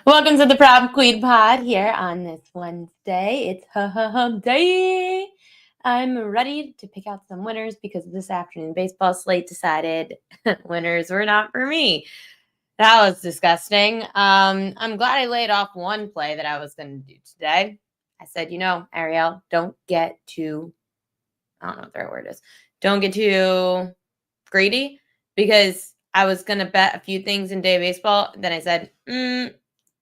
Welcome to the Proud Queen Pod here on this Wednesday. It's Hump Day. I'm ready to pick out some winners because this afternoon baseball slate decided winners were not for me. That was disgusting. I'm glad I laid off one play that I was going to do today. I said, Ariel, don't get too, I don't know what the right word is. Don't get too greedy because I was going to bet a few things in day baseball. Then I said,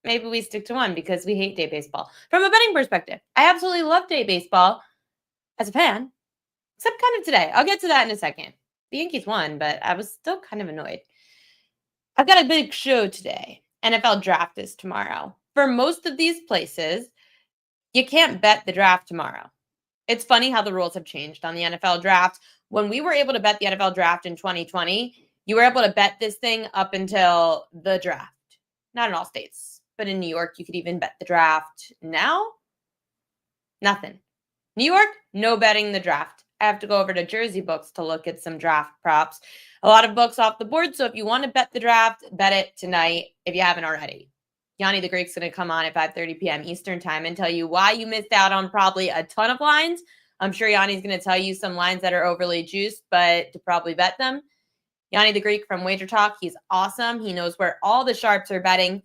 maybe we stick to one because we hate day baseball. From a betting perspective, I absolutely love day baseball as a fan, except kind of today. I'll get to that in a second. The Yankees won, but I was still kind of annoyed. I've got a big show today. NFL draft is tomorrow. For most of these places, you can't bet the draft tomorrow. It's funny how the rules have changed on the NFL draft. When we were able to bet the NFL draft in 2020, you were able to bet this thing up until the draft. Not in all states, but in New York, you could even bet the draft. Now, nothing. New York, no betting the draft. I have to go over to Jersey Books to look at some draft props. A lot of books off the board, so if you want to bet the draft, bet it tonight if you haven't already. Gianni the Greek's going to come on at 5:30 p.m. Eastern time and tell you why you missed out on probably a ton of lines. I'm sure Gianni's going to tell you some lines that are overly juiced, but to probably bet them. Gianni the Greek from WagerTalk, he's awesome. He knows where all the sharps are betting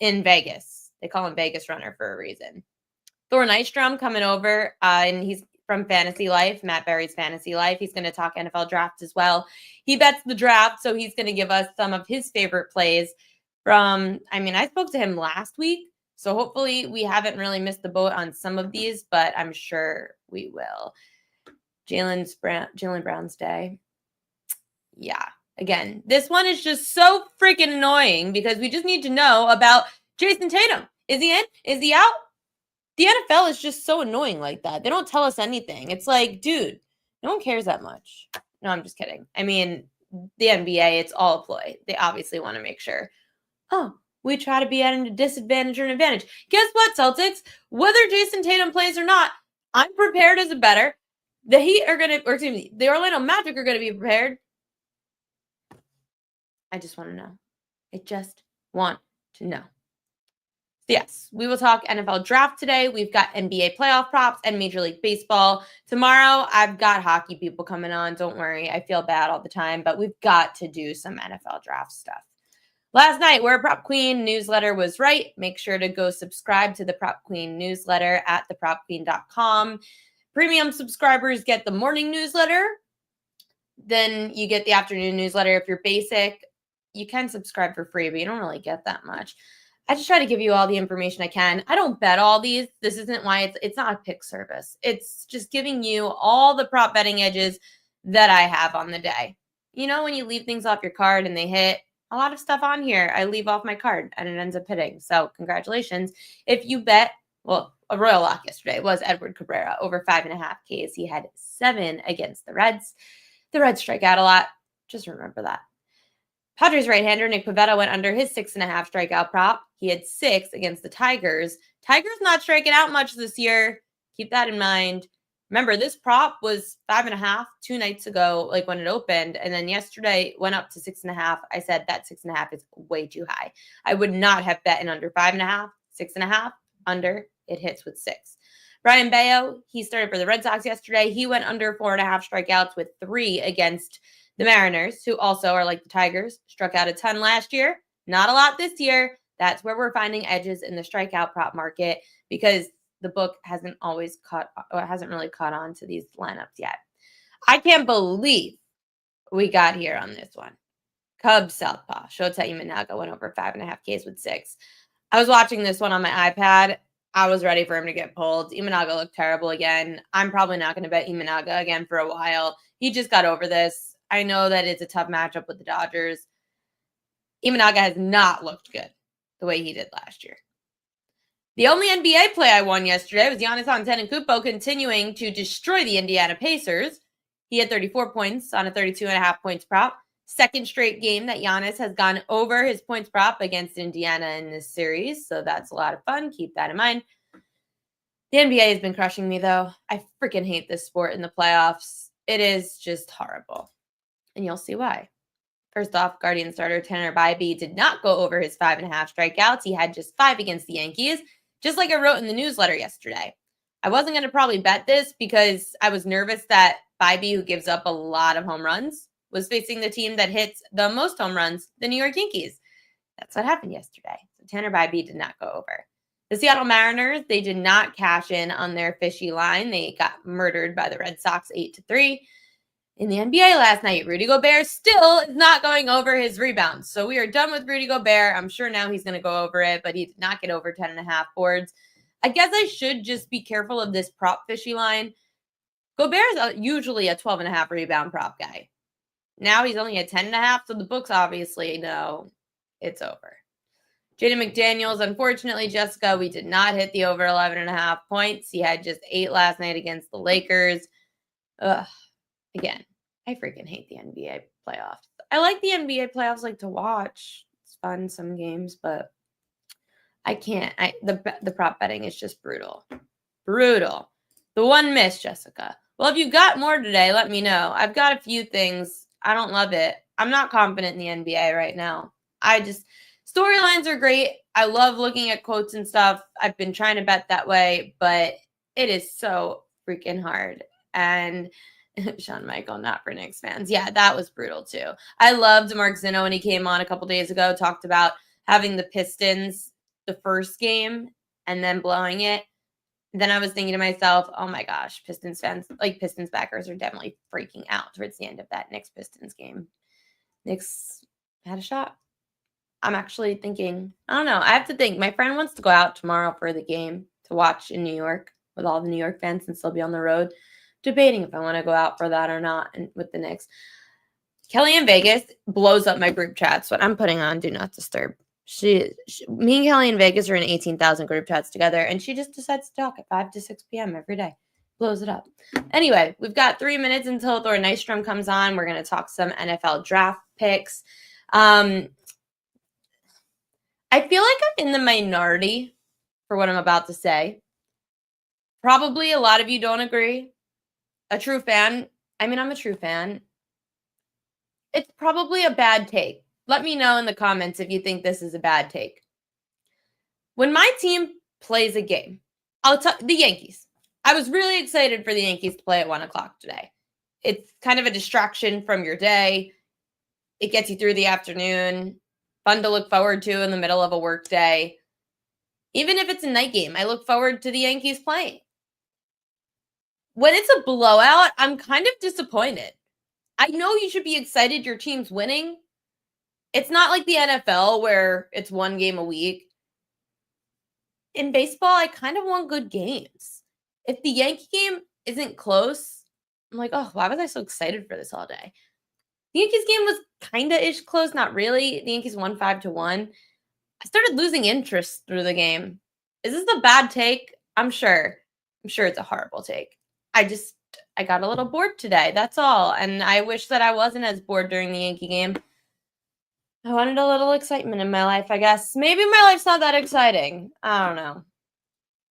in Vegas. They call him Vegas Runner for a reason. Thor Nystrom coming over, and he's from FantasyLife, Matt Berry's FantasyLife. He's going to talk NFL draft as well. He bets the draft, so he's going to give us some of his favorite plays I spoke to him last week, so hopefully we haven't really missed the boat on some of these, but I'm sure we will. Jaylen Brown's day. Yeah. Again, this one is just so freaking annoying because we just need to know about Jason Tatum. Is he in? Is he out? The NFL is just so annoying like that. They don't tell us anything. It's like, dude, no one cares that much. No, I'm just kidding. I mean, the NBA, it's all a ploy. They obviously want to make sure, we try to be at a disadvantage or an advantage. Guess what, Celtics? Whether Jason Tatum plays or not, I'm prepared as a bettor. The Heat are going to, or excuse me, the Orlando Magic are going to be prepared. I just want to know. I just want to know. Yes, we will talk NFL draft today. We've got NBA playoff props and Major League Baseball. Tomorrow, I've got hockey people coming on. Don't worry. I feel bad all the time, but we've got to do some NFL draft stuff. Last night, We're a Prop Queen newsletter was right. Make sure to go subscribe to the Prop Queen newsletter at thepropqueen.com. Premium subscribers get the morning newsletter. Then you get the afternoon newsletter. If you're basic, you can subscribe for free, but you don't really get that much. I just try to give you all the information I can. I don't bet all these. This isn't why it's not a pick service. It's just giving you all the prop betting edges that I have on the day. You know, when you leave things off your card and they hit, a lot of stuff on here, I leave off my card and it ends up hitting. So congratulations. If you bet, a royal lock yesterday was Edward Cabrera over 5.5 Ks. He had 7 against the Reds. The Reds strike out a lot. Just remember that. Padres right-hander Nick Pivetta went under his 6.5 strikeout prop. He had 6 against the Tigers. Tigers not striking out much this year. Keep that in mind. Remember, this prop was 5.5 2 nights ago, like when it opened, and then yesterday went up to 6.5. I said that 6.5 is way too high. I would not have bet in under 5.5, 6.5, under. It hits with 6. Brian Bayo, he started for the Red Sox yesterday. He went under 4.5 strikeouts with 3 against the Mariners, who also are like the Tigers, struck out a ton last year. Not a lot this year. That's where we're finding edges in the strikeout prop market because the book hasn't really caught on to these lineups yet. I can't believe we got here on this one. Cubs Southpaw. Shota Imanaga went over 5.5 Ks with 6. I was watching this one on my iPad. I was ready for him to get pulled. Imanaga looked terrible again. I'm probably not going to bet Imanaga again for a while. He just got over this. I know that it's a tough matchup with the Dodgers. Imanaga has not looked good the way he did last year. The only NBA play I won yesterday was Giannis Antetokounmpo continuing to destroy the Indiana Pacers. He had 34 points on a 32.5 points prop. Second straight game that Giannis has gone over his points prop against Indiana in this series, so that's a lot of fun. Keep that in mind. The NBA has been crushing me, though. I freaking hate this sport in the playoffs. It is just horrible, and you'll see why. First off, Guardian starter Tanner Bybee did not go over his 5.5 strikeouts. He had just 5 against the Yankees, just like I wrote in the newsletter yesterday. I wasn't going to probably bet this because I was nervous that Bybee, who gives up a lot of home runs, was facing the team that hits the most home runs, the New York Yankees. That's what happened yesterday. So Tanner Bybee did not go over. The Seattle Mariners, they did not cash in on their fishy line. They got murdered by the Red Sox 8-3. In the NBA last night, Rudy Gobert still is not going over his rebounds. So we are done with Rudy Gobert. I'm sure now he's going to go over it, but he did not get over 10.5 boards. I guess I should just be careful of this prop fishy line. Gobert is usually a 12.5 rebound prop guy. Now he's only at 10.5, so the books obviously know it's over. Jaden McDaniels, unfortunately, Jessica, we did not hit the over 11.5 points. He had just 8 last night against the Lakers. Ugh. Again, I freaking hate the NBA playoffs. I like the NBA playoffs to watch. It's fun, some games, but I can't. The prop betting is just brutal. Brutal. The one miss, Jessica. Well, if you got more today, let me know. I've got a few things. I don't love it. I'm not confident in the NBA right now. Storylines are great. I love looking at quotes and stuff. I've been trying to bet that way, but it is so freaking hard. And Sean Michael, not for Knicks fans. Yeah, that was brutal too. I loved Mark Zinno when he came on a couple days ago, talked about having the Pistons the first game and then blowing it. Then I was thinking to myself, oh my gosh, Pistons fans, Pistons backers are definitely freaking out towards the end of that Knicks-Pistons game. Knicks had a shot. I'm actually thinking, I don't know. I have to think. My friend wants to go out tomorrow for the game to watch in New York with all the New York fans and still be on the road. Debating if I want to go out for that or not and with the Knicks. Kelly in Vegas blows up my group chats. What I'm putting on Do Not Disturb. Me and Kelly in Vegas are in 18,000 group chats together, and she just decides to talk at 5 to 6 p.m. every day. Blows it up. Anyway, we've got 3 minutes until Thor Nystrom comes on. We're going to talk some NFL draft picks. I feel like I'm in the minority for what I'm about to say. Probably a lot of you don't agree. A true fan. I'm a true fan. It's probably a bad take. Let me know in the comments if you think this is a bad take. When my team plays a game, the Yankees. I was really excited for the Yankees to play at 1 o'clock today. It's kind of a distraction from your day. It gets you through the afternoon. Fun to look forward to in the middle of a work day. Even if it's a night game, I look forward to the Yankees playing. When it's a blowout, I'm kind of disappointed. I know you should be excited your team's winning. It's not like the NFL where it's one game a week. In baseball, I kind of want good games. If the Yankee game isn't close, I'm like, oh, why was I so excited for this all day? The Yankees game was kind of ish close, not really. The Yankees won 5-1. I started losing interest through the game. Is this a bad take? I'm sure it's a horrible take. I got a little bored today. That's all. And I wish that I wasn't as bored during the Yankee game. I wanted a little excitement in my life, I guess. Maybe my life's not that exciting. I don't know.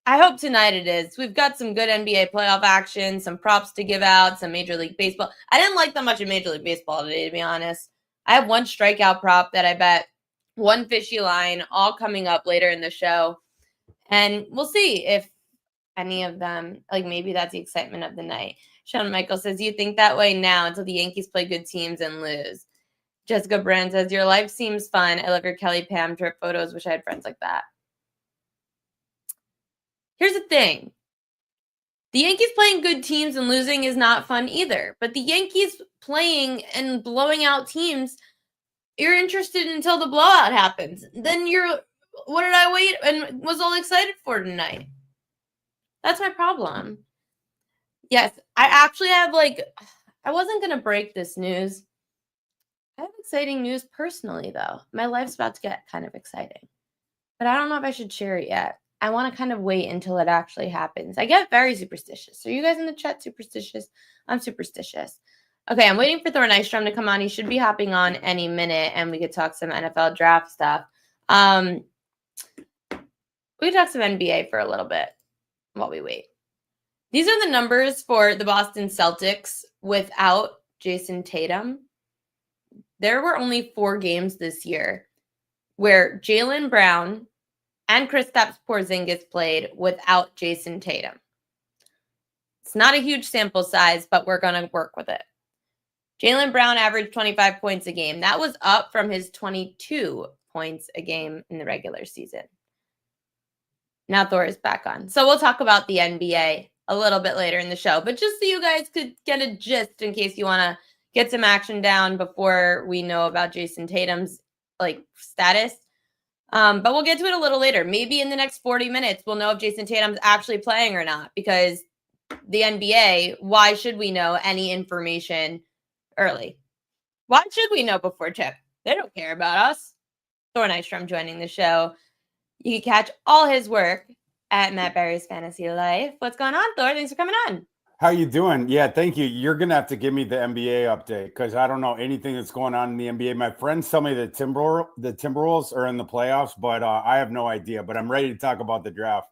I hope tonight it is. We've got some good NBA playoff action, some props to give out, some Major League Baseball. I didn't like that much of Major League Baseball today, to be honest. I have one strikeout prop that I bet, one fishy line, all coming up later in the show. And we'll see if any of them, maybe that's the excitement of the night. Sean Michael says, you think that way now until the Yankees play good teams and lose. Jessica Brand says, your life seems fun. I love your Kelly Pam trip photos. Wish I had friends like that. Here's the thing. The Yankees playing good teams and losing is not fun either. But the Yankees playing and blowing out teams, you're interested until the blowout happens. Then what did I wait and was all excited for tonight? That's my problem. Yes, I actually have I wasn't going to break this news. I have exciting news personally, though. My life's about to get kind of exciting. But I don't know if I should share it yet. I want to kind of wait until it actually happens. I get very superstitious. Are you guys in the chat superstitious? I'm superstitious. Okay, I'm waiting for Thor Nystrom to come on. He should be hopping on any minute, and we could talk some NFL draft stuff. We could talk some NBA for a little bit while we wait. These are the numbers for the Boston Celtics without Jason Tatum. there were only 4 games this year where Jaylen Brown and Kristaps Porzingis played without Jason Tatum. It's not a huge sample size, but we're going to work with it. Jaylen Brown averaged 25 points a game. That was up from his 22 points a game in the regular season. Now Thor is back on. So we'll talk about the NBA a little bit later in the show. But just so you guys could get a gist in case you want to get some action down before we know about Jason Tatum's status. But we'll get to it a little later. Maybe in the next 40 minutes, we'll know if Jason Tatum's actually playing or not. Because the NBA, why should we know any information early? Why should we know before tip? They don't care about us. Thor Nystrom joining the show. You can catch all his work at Matt Barry's Fantasy Life. What's going on, Thor? Thanks for coming on. How you doing? Yeah, thank you. You're going to have to give me the NBA update because I don't know anything that's going on in the NBA. My friends tell me the Timberwolves are in the playoffs, but I have no idea. But I'm ready to talk about the draft.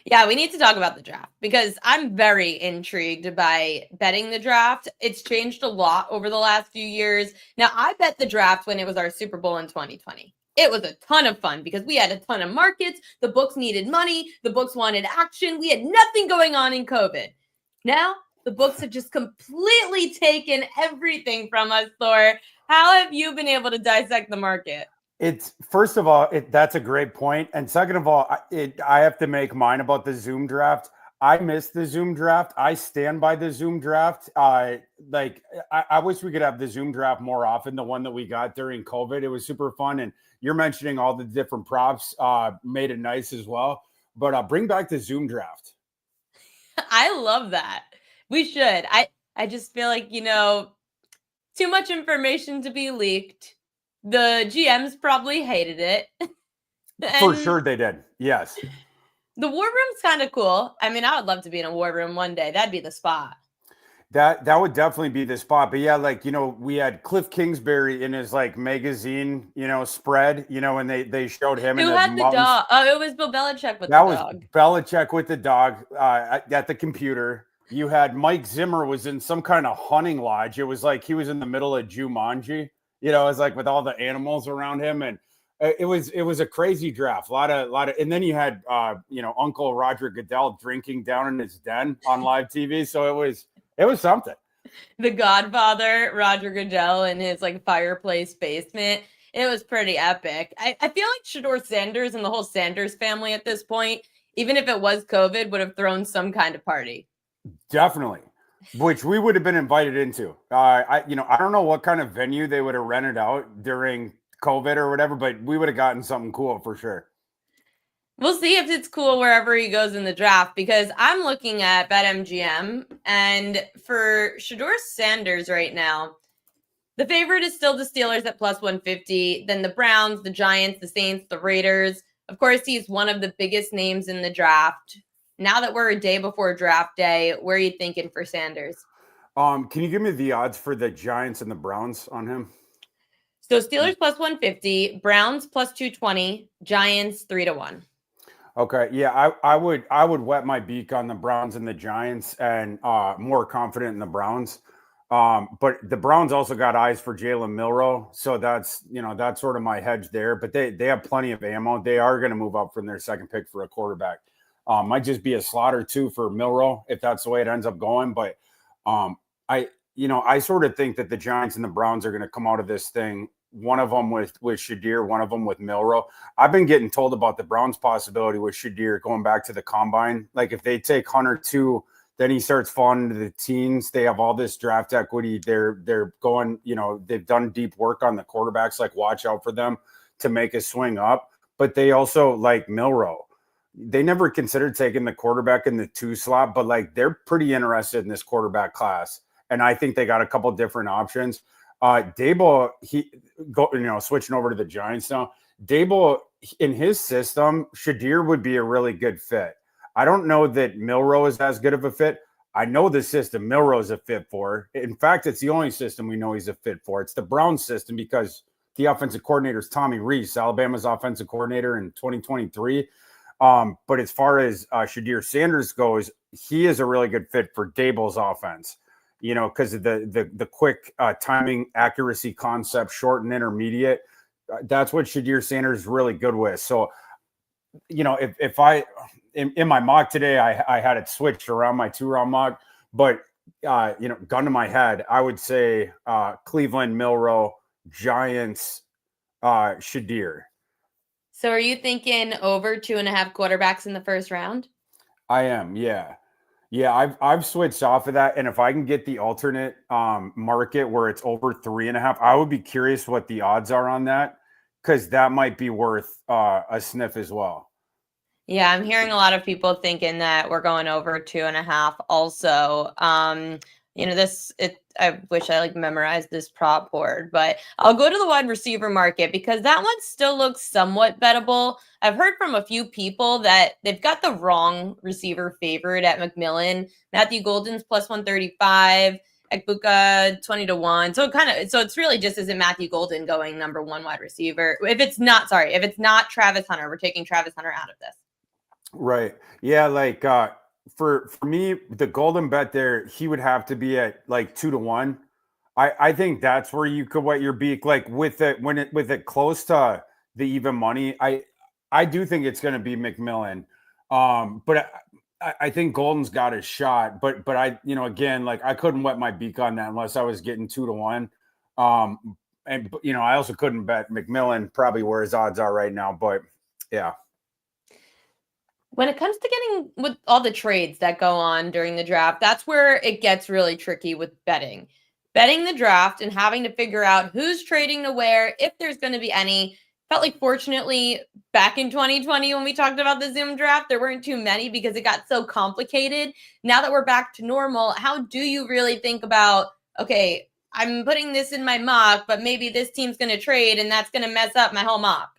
Yeah, we need to talk about the draft because I'm very intrigued by betting the draft. It's changed a lot over the last few years. Now, I bet the draft when it was our Super Bowl in 2020. It was a ton of fun because we had a ton of markets. The books needed money. The books wanted action. We had nothing going on in COVID. Now, the books have just completely taken everything from us, Thor. How have you been able to dissect the market? It's first of all, that's a great point. And second of all, I have to make mine about the Zoom draft. I missed the Zoom draft. I stand by the Zoom draft. I wish we could have the Zoom draft more often. The one that we got during COVID, it was super fun. And you're mentioning all the different props, made it nice as well. But bring back the Zoom draft. I love that. We should. I just feel like, too much information to be leaked. The GMs probably hated it. For sure they did. Yes. The war room's kind of cool. I mean, I would love to be in a war room one day. That'd be the spot. That would definitely be the spot. But yeah, we had Cliff Kingsbury in his magazine, spread, and they showed him. Who had the dog? Oh, it was Bill Belichick with the dog. That was Belichick with the dog at the computer. You had Mike Zimmer was in some kind of hunting lodge. It was like he was in the middle of Jumanji. It was with all the animals around him, and it was a crazy draft. A lot of, and then you had Uncle Roger Goodell drinking down in his den on live TV. So it was something. The Godfather, Roger Goodell, in his fireplace basement. It was pretty epic. I feel like Shedeur Sanders and the whole Sanders family at this point, even if it was COVID, would have thrown some kind of party. Definitely. Which we would have been invited into. I don't know what kind of venue they would have rented out during COVID or whatever, but we would have gotten something cool for sure. We'll see if it's cool wherever he goes in the draft because I'm looking at BetMGM and for Shedeur Sanders right now, the favorite is still the Steelers at plus 150, then the Browns, the Giants, the Saints, the Raiders. Of course, he's one of the biggest names in the draft. Now that we're a day before draft day, where are you thinking for Sanders? Can you give me the odds for the Giants and the Browns on him? So Steelers plus 150, Browns plus 220, Giants 3-1. Okay, yeah, I would wet my beak on the Browns and the Giants, and more confident in the Browns. But the Browns also got eyes for Jalen Milroe, so that's sort of my hedge there. But they have plenty of ammo. They are going to move up from their second pick for a quarterback. Might just be a slot or two for Milroe if that's the way it ends up going. But I sort of think that the Giants and the Browns are going to come out of this thing. One of them with Shedeur, one of them with Milroe. I've been getting told about the Browns' possibility with Shedeur going back to the combine. If they take Hunter 2, then he starts falling into the teens. They have all this draft equity. They're going, they've done deep work on the quarterbacks. Watch out for them to make a swing up. But they also like Milroe. They never considered taking the quarterback in the 2 slot, but they're pretty interested in this quarterback class. And I think they got a couple different options. Dable, switching over to the Giants now. Dable, in his system, Shedeur would be a really good fit. I don't know that Milroe is as good of a fit. I know the system Milroe is a fit for. In fact, it's the only system we know he's a fit for. It's the Browns system because the offensive coordinator is Tommy Rees, Alabama's offensive coordinator in 2023. But as far as Shedeur Sanders goes, he is a really good fit for Dable's offense. because of the quick timing accuracy concept, short and intermediate. That's what Shadir Sanders is really good with. So, if I in my mock today, I had it switched around my 2-round mock, but gun to my head, I would say Cleveland, Milroe, Giants, Shadir. So are you thinking over 2.5 quarterbacks in the first round? I am, yeah. Yeah, I've switched off of that, and if I can get the alternate market where it's over 3.5, I would be curious what the odds are on that, because that might be worth a sniff as well. Yeah, I'm hearing a lot of people thinking that we're going over 2.5 also. I wish I memorized this prop board, but I'll go to the wide receiver market because that one still looks somewhat bettable. I've heard from a few people that they've got the wrong receiver favorite at McMillan. Matthew Golden's plus 135, Ekbuka 20-1. So it's really just, is it Matthew Golden going number 1 wide receiver? If it's not Travis Hunter, we're taking Travis Hunter out of this. Right. Yeah. For me, the golden bet there, he would have to be at 2-1. I think that's where you could wet your beak, with it close to the even money. I do think it's going to be McMillan. But I think Golden's got a shot, but again, I couldn't wet my beak on that unless I was getting 2-1. I also couldn't bet McMillan probably where his odds are right now, but yeah. When it comes to getting with all the trades that go on during the draft, that's where it gets really tricky with betting the draft and having to figure out who's trading to where, if there's going to be any. Felt like fortunately back in 2020 when we talked about the Zoom draft, there weren't too many because it got so complicated. Now that we're back to normal, how do you really think about, okay, I'm putting this in my mock, but maybe this team's going to trade and that's going to mess up my whole mock?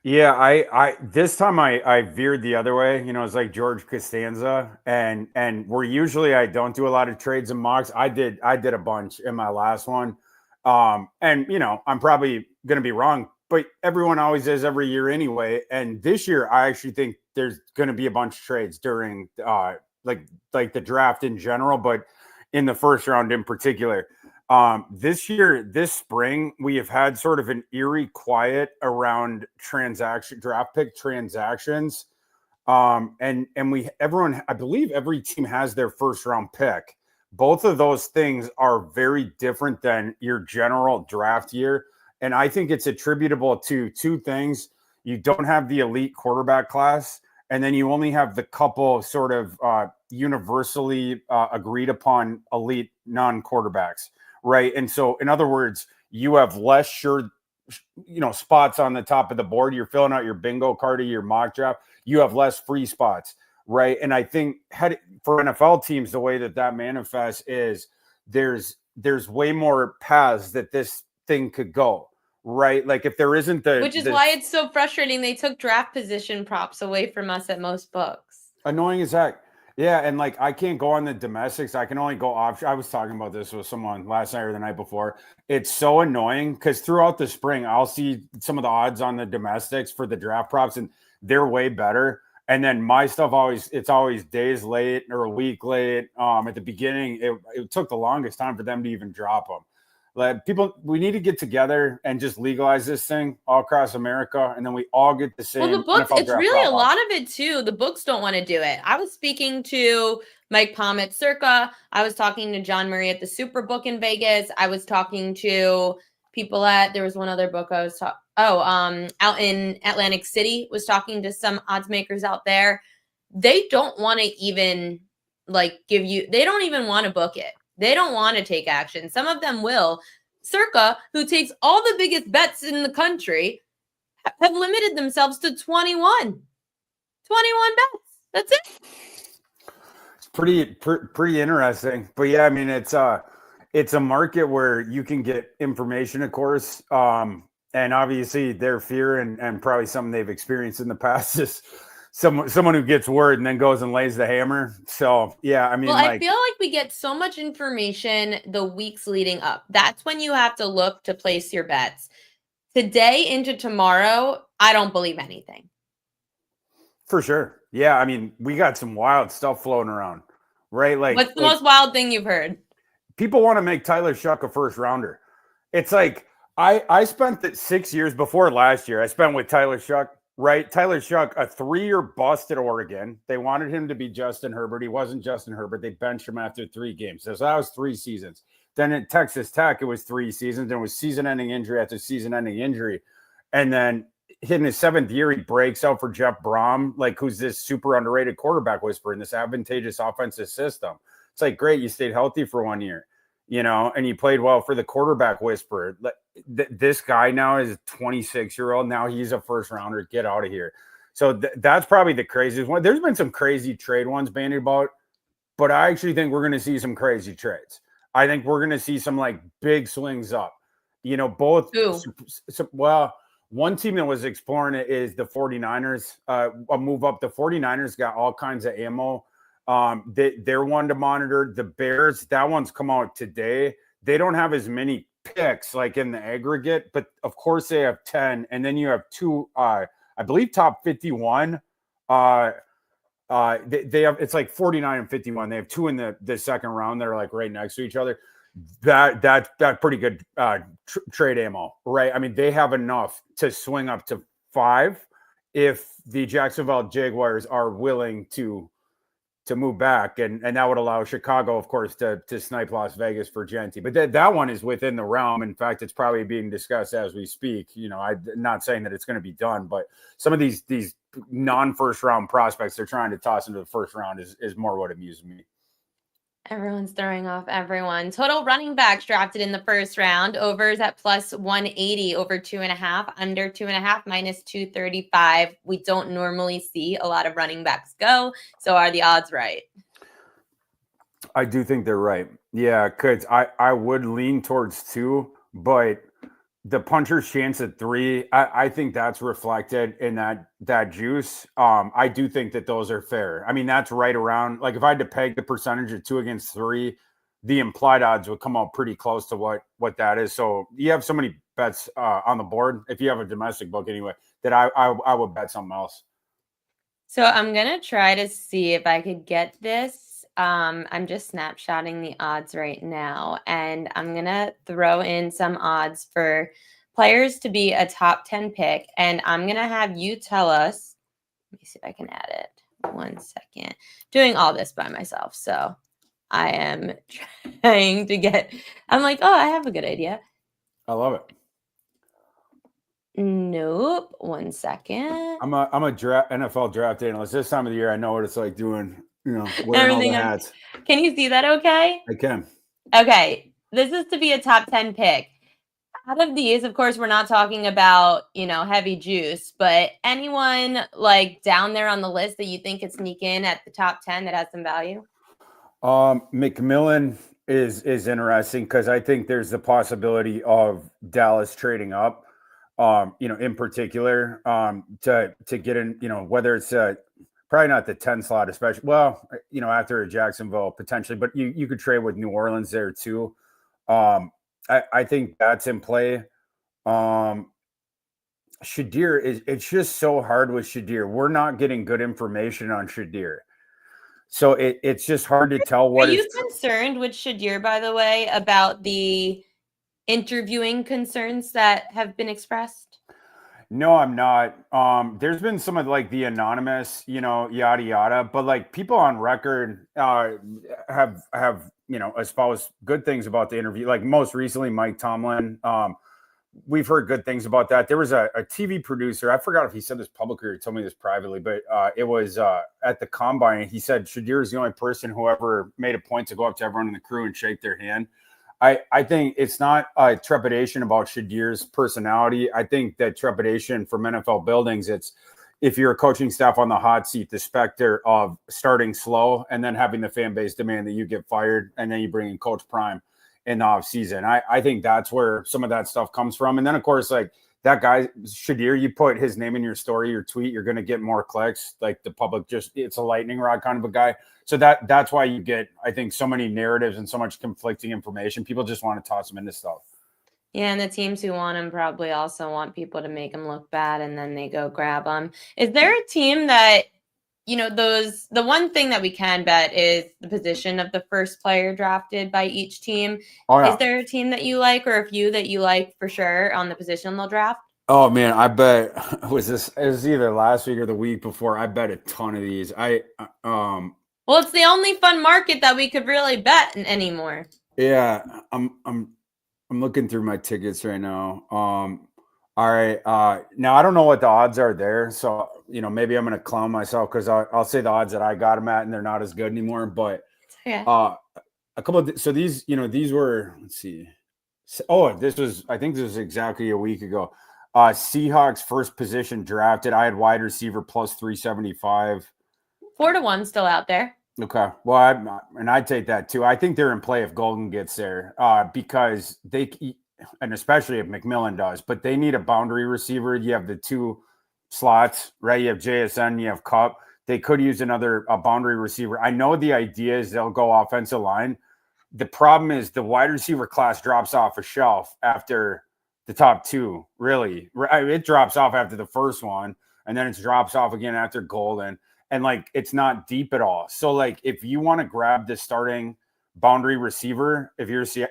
Yeah, I this time I veered the other way. It's like George Costanza, and where usually I don't do a lot of trades and mocks. I did a bunch in my last one, and I'm probably going to be wrong, but everyone always is every year anyway. And this year, I actually think there's going to be a bunch of trades during like the draft in general, but in the first round in particular. This spring, we have had sort of an eerie quiet around draft pick transactions. I believe every team has their first round pick. Both of those things are very different than your general draft year. And I think it's attributable to two things. You don't have the elite quarterback class, and then you only have the couple sort of universally agreed upon elite non-quarterbacks. Right. And so, in other words, you have less sure, spots on the top of the board. You're filling out your bingo card of your mock draft. You have less free spots. Right. And I think for NFL teams, the way that manifests is there's way more paths that this thing could go. Right. Like if there isn't which is why it's so frustrating. They took draft position props away from us at most books. Annoying as heck. Yeah, and I can't go on the domestics. I can only go off. I was talking about this with someone last night or the night before. It's so annoying because throughout the spring, I'll see some of the odds on the domestics for the draft props, and they're way better. And then my stuff it's always days late or a week late. At the beginning, it took the longest time for them to even drop them. We need to get together and just legalize this thing all across America, and then we all get the same. Well, the books, it's really a lot of it too. The books don't want to do it. I was speaking to Mike Palm at Circa. I was talking to John Murray at the Superbook in Vegas. I was talking to people there was one other book I was out in Atlantic City, was talking to some odds makers out there. They don't want to even they don't even want to book it. They don't want to take action. Some of them will. Circa, who takes all the biggest bets in the country, have limited themselves to 21. 21 bets. That's it. It's pretty interesting. But yeah, I mean, it's a market where you can get information, of course. And obviously their fear and probably something they've experienced in the past is someone who gets word and then goes and lays the hammer. So yeah, I mean, I feel like we get so much information the weeks leading up. That's when you have to look to place your bets. Today into tomorrow, I don't believe anything. For sure. Yeah, I mean, we got some wild stuff floating around, right? What's the most wild thing you've heard? people want to make Tyler Shuck a first rounder. It's like I spent the 6 years before last year. I spent with Tyler Shuck, right? Tyler Shuck, a 3-year bust at Oregon. They wanted him to be Justin Herbert. He wasn't Justin Herbert. They benched him after 3 games. So that was 3 seasons. Then at Texas Tech, it was 3 seasons. Then it was season-ending injury after season-ending injury. And then in his 7th year, he breaks out for Jeff Brom, like who's this super underrated quarterback whisperer in this advantageous offensive system. It's like, great, you stayed healthy for 1 year, and you played well for the quarterback whisperer. This guy now is a 26-year-old. Now he's a first rounder. Get out of here. So that's probably the craziest one. There's been some crazy trade ones bandied about, but I actually think we're going to see some crazy trades. I think we're going to see some like big swings up, both. Well, one team that was exploring it is the 49ers, a move up. The 49ers got all kinds of ammo. They're one to monitor. The Bears, that one's come out today. They don't have as many picks like in the aggregate, but of course they have 10. And then you have 2, I believe top 51. They have, it's like 49 and 51. They have 2 in the second round that are like right next to each other. That's pretty good trade ammo, right? I mean, they have enough to swing up to 5 if the Jacksonville Jaguars are willing to move back, and that would allow Chicago, of course, to snipe Las Vegas for Genti. But that one is within the realm. In fact, it's probably being discussed as we speak. I'm not saying that it's going to be done, but some of these non-first round prospects they're trying to toss into the first round is more what amuses me. Everyone's throwing off everyone. Total running backs drafted in the first round. Overs at plus 180, over 2.5, under 2.5, minus 235. We don't normally see a lot of running backs go. So are the odds right? I do think they're right. Yeah, because I would lean towards 2, but the puncher's chance at 3, I think that's reflected in that juice. I do think that those are fair. I mean, that's right around, like if I had to peg the percentage of 2 against 3, the implied odds would come out pretty close to what that is. So you have so many bets on the board, if you have a domestic book anyway, that I would bet something else. So I'm going to try to see if I could get this. I'm just snapshotting the odds right now, and I'm going to throw in some odds for players to be a top 10 pick, and I'm going to have you tell us. Let me see if I can add it. 1 second. Doing all this by myself, so I am trying to get. I'm like, oh, I have a good idea. I love it. Nope. 1 second. I'm a NFL draft analyst. This time of the year, I know what it's like doing. Wearing everything all the hats. Can you see that okay? I can. Okay. This is to be a top 10 pick. Out of these, of course, we're not talking about, heavy juice, but anyone like down there on the list that you think could sneak in at the top 10 that has some value? McMillan is interesting because I think there's the possibility of Dallas trading up, in particular, to get in, whether it's probably not the 10 slot, especially, well, after Jacksonville potentially, but you could trade with New Orleans there too. I think that's in play. Shadir it's just so hard with Shadir. We're not getting good information on Shadir. So it's just hard to tell what. Are you concerned with Shadir, by the way, about the interviewing concerns that have been expressed? No, I'm not. There's been some of like the anonymous, yada yada, but like people on record have espoused good things about the interview. Like most recently, Mike Tomlin. We've heard good things about that. There was a TV producer. I forgot if he said this publicly or told me this privately, but it was at the combine. He said Shadir is the only person who ever made a point to go up to everyone in the crew and shake their hand. I think it's not a trepidation about Shadir's personality. I think that trepidation from NFL buildings, it's if you're a coaching staff on the hot seat, the specter of starting slow and then having the fan base demand that you get fired and then you bring in Coach Prime in the offseason. I think that's where some of that stuff comes from. And then, of course, like that guy, Shadir, you put his name in your story, your tweet, you're going to get more clicks. Like the public it's a lightning rod kind of a guy. So that's why you get, I think, so many narratives and so much conflicting information. People just want to toss them into stuff. Yeah, and the teams who want him probably also want people to make him look bad, and then they go grab him. Is there a team that the one thing that we can bet is the position of the first player drafted by each team. Oh, yeah. Is there a team that you like or a few that you like for sure on the position they'll draft? Oh man, I bet it was either last week or the week before. I bet a ton of these. Well, it's the only fun market that we could really bet anymore. Yeah, I'm looking through my tickets right now. All right. Now I don't know what the odds are there, so maybe I'm gonna clown myself because I'll say the odds that I got them at, and they're not as good anymore. But Okay. a couple of so these these were, let's see. Oh, I think this was exactly a week ago. Seahawks first position drafted. I had wide receiver plus 375. 4-1 still out there. Okay. Well, I'd take that too. I think they're in play if Golden gets there because and especially if McMillan does, but they need a boundary receiver. You have the two slots, right? You have JSN, you have Cup. They could use a boundary receiver. I know the idea is they'll go offensive line. The problem is the wide receiver class drops off a shelf after the top two, really. It drops off after the first one, and then it drops off again after Golden. And it's not deep at all. So if you want to grab the starting boundary receiver,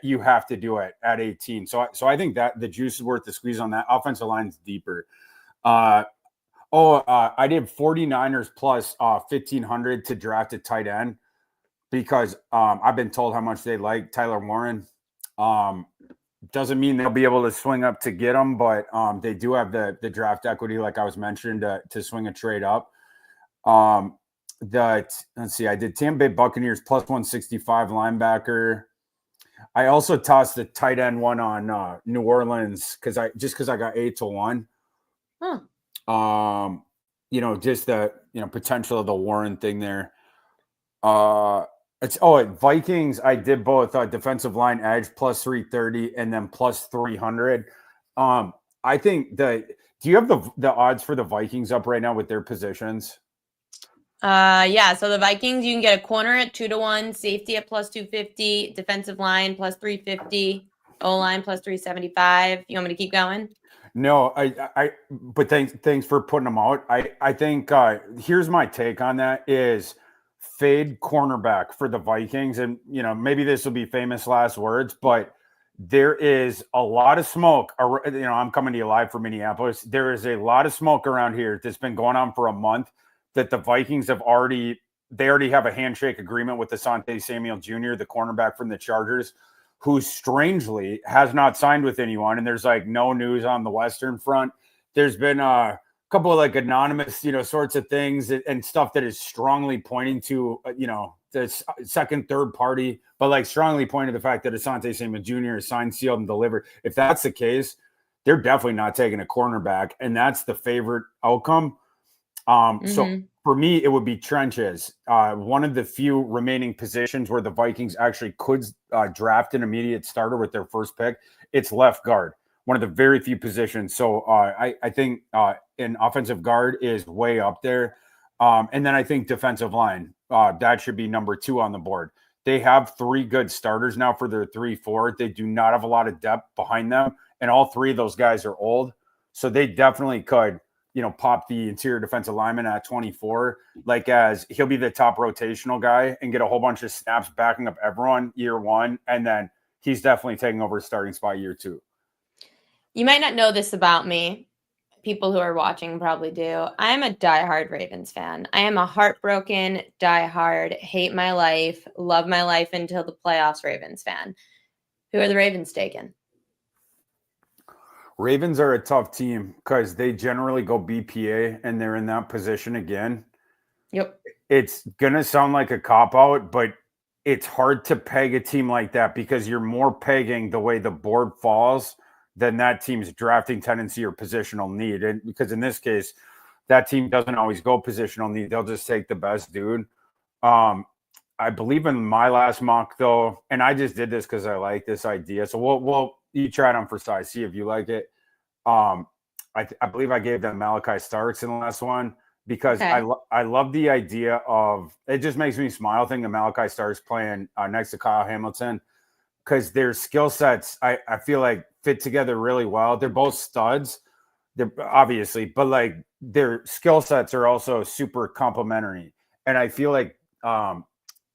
you have to do it at 18. So I think that the juice is worth the squeeze on that. Offensive line's deeper. I did 49ers plus 1,500 to draft a tight end because I've been told how much they like Tyler Warren. Doesn't mean they'll be able to swing up to get him, but they do have the draft equity, like I was mentioning, to swing a trade up. Let's see, I did Tampa Bay Buccaneers plus 165 linebacker. I also tossed the tight end one on New Orleans because I got 8-1. Huh. Just the potential of the Warren thing there. At Vikings, I did both defensive line edge plus 330 and then plus 300. I think do you have the odds for the Vikings up right now with their positions? Yeah. So the Vikings, you can get a corner at 2-1, safety at plus 250, defensive line plus 350, O line plus 375. You want me to keep going? No, but thanks for putting them out. I think here's my take on that is fade cornerback for the Vikings. And, maybe this will be famous last words, but there is a lot of smoke. I'm coming to you live from Minneapolis. There is a lot of smoke around here that's been going on for a month that the Vikings already have a handshake agreement with Asante Samuel Jr., the cornerback from the Chargers, who strangely has not signed with anyone. And there's no news on the Western front. There's been a couple of anonymous, sorts of things and stuff that is strongly pointing to, the second, third party, but strongly pointing to the fact that Asante Samuel Jr. is signed, sealed, and delivered. If that's the case, they're definitely not taking a cornerback, and that's the favorite outcome. So for me, it would be trenches. One of the few remaining positions where the Vikings actually could draft an immediate starter with their first pick. It's left guard, one of the very few positions. So I think an offensive guard is way up there. And then I think defensive line, that should be number 2 on the board. They have 3 good starters now for their 3-4. They do not have a lot of depth behind them. And all 3 of those guys are old. So they definitely could pop the interior defensive lineman at 24, as he'll be the top rotational guy and get a whole bunch of snaps backing up everyone year 1. And then he's definitely taking over his starting spot year 2. You might not know this about me. People who are watching probably do. I'm a diehard Ravens fan. I am a heartbroken, diehard, hate my life, love my life until the playoffs Ravens fan. Who are the Ravens taking? Ravens are a tough team because they generally go BPA and they're in that position again. Yep. It's going to sound like a cop-out, but it's hard to peg a team like that because you're more pegging the way the board falls than that team's drafting tendency or positional need. And because in this case, that team doesn't always go positional need. They'll just take the best dude. I believe in my last mock, though, and I just did this because I like this idea. So we'll you try it on for size, see if you like it. I believe I gave them Malachi Starks in the last one because I love the idea of it. Just makes me smile thinking of Malachi Starks playing next to Kyle Hamilton because their skill sets I feel like fit together really well. They're both studs, they're obviously, but like their skill sets are also super complementary. And I feel like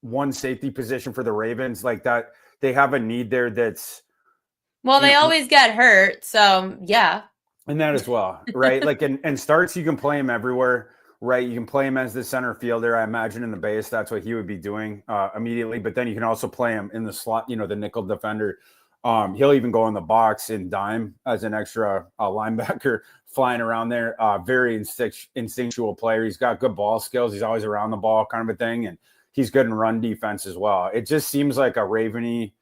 one safety position for the Ravens, like that, they have a need there that's, Well, you they know, always get hurt, so yeah. and that as well, right? Like in starts, you can play him everywhere, right? You can play him as the center fielder. I imagine in the base, that's what he would be doing immediately. But then you can also play him in the slot, the nickel defender. He'll even go in the box in dime as an extra linebacker flying around there. Very instinctual player. He's got good ball skills. He's always around the ball, kind of a thing, and he's good in run defense as well. It just seems like a Raven-y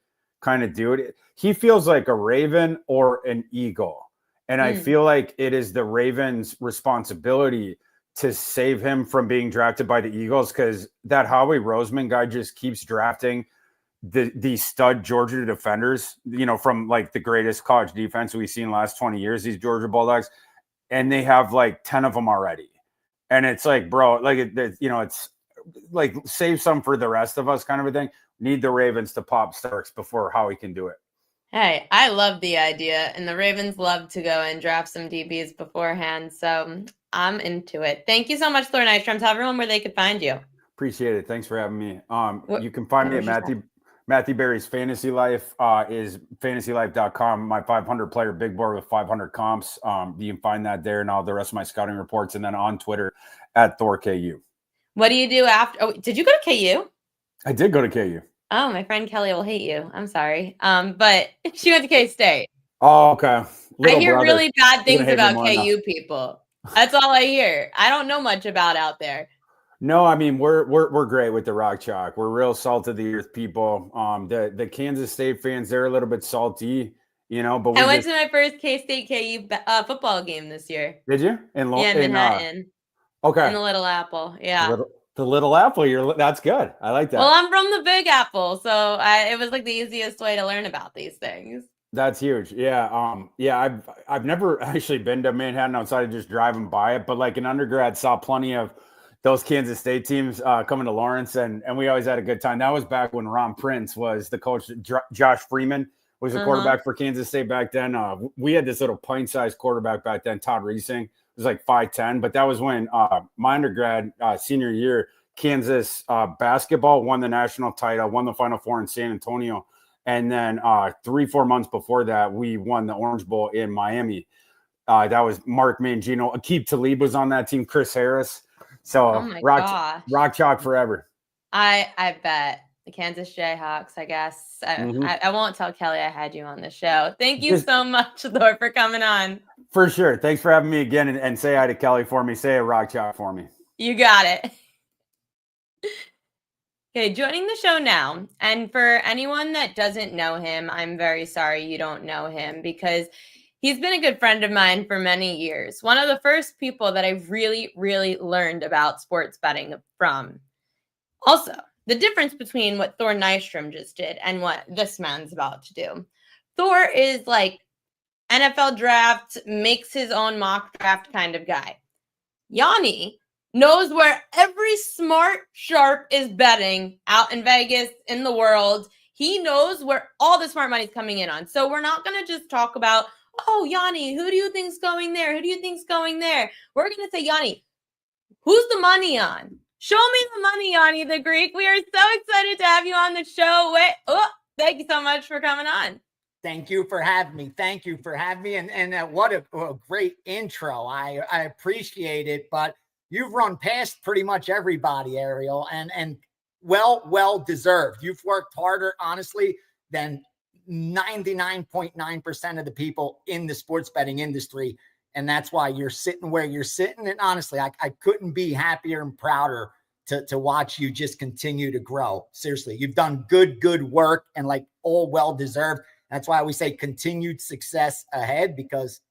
kind of dude. He feels like a Raven or an Eagle. And I feel like it is the Ravens' responsibility to save him from being drafted by the Eagles, because that Howie Roseman guy just keeps drafting the stud Georgia defenders, from like the greatest college defense we've seen last 20 years, these Georgia Bulldogs, and they have like 10 of them already. And it's like, bro, like, it's like save some for the rest of us kind of a thing. Need the Ravens to pop Starks before Howie can do it. Hey, I love the idea, and the Ravens love to go and draft some DBs beforehand, so I'm into it. Thank you so much, Thor Nystrom. Tell everyone where they could find you. Appreciate it. Thanks for having me. You can find me at Matthew Berry's Fantasy Life is fantasylife.com. My 500 player big board with 500 comps. You can find that there and all the rest of my scouting reports, and then on Twitter at ThorKU. What do you do after? Oh, did you go to KU? I did go to KU. Oh, my friend Kelly will hate you. I'm sorry. But she went to K-State. Oh, okay. I hear really bad things about KU people. That's all I hear. I don't know much about out there. No, I mean, we're great with the Rock Chalk. We're real salt of the earth people. The Kansas State fans, they're a little bit salty, but I went to my first K-State KU football game this year. Did you? In Manhattan. Okay. In the Little Apple. Yeah. The Little Apple. That's good. I like that. Well, I'm from the Big Apple, so it was like the easiest way to learn about these things. That's huge. Yeah. I've never actually been to Manhattan outside of just driving by it, but like in undergrad, saw plenty of those Kansas State teams coming to Lawrence, and we always had a good time. That was back when Ron Prince was the coach. Josh Freeman was the quarterback for Kansas State back then. We had this little pint-sized quarterback back then, Todd Reesing. It was like 5'10", but that was when my undergrad senior year, Kansas basketball won the national title, won the Final Four in San Antonio. And then 3-4 months before that, we won the Orange Bowl in Miami. That was Mark Mangino. Aqib Talib was on that team, Chris Harris. So rock chalk forever. I bet. The Kansas Jayhawks, I guess. I won't tell Kelly I had you on the show. Thank you so much, Thor, for coming on. For sure. Thanks for having me again. And say hi to Kelly for me. Say a rock chalk for me. You got it. Okay, joining the show now. And for anyone that doesn't know him, I'm very sorry you don't know him, because he's been a good friend of mine for many years. One of the first people that I really, really learned about sports betting from. Also, the difference between what Thor Nystrom just did and what this man's about to do. Thor is like NFL draft, makes his own mock draft kind of guy. Gianni knows where every smart sharp is betting out in Vegas, in the world. He knows where all the smart money is coming in on. So we're not going to just talk about, oh, Gianni, who do you think's going there? Who do you think's going there? We're going to say, Gianni, who's the money on? Show me the money, Gianni the Greek. We are so excited to have you on the show. Thank you so much for coming on. Thank you for having me. And what a great intro. I appreciate it, but you've run past pretty much everybody, Ariel, and well deserved. You've worked harder, honestly, than 99.9% of the people in the sports betting industry. And that's why you're sitting where you're sitting. And honestly, I couldn't be happier and prouder to watch you just continue to grow. Seriously, you've done good work, and like all well deserved. That's why we say continued success ahead, because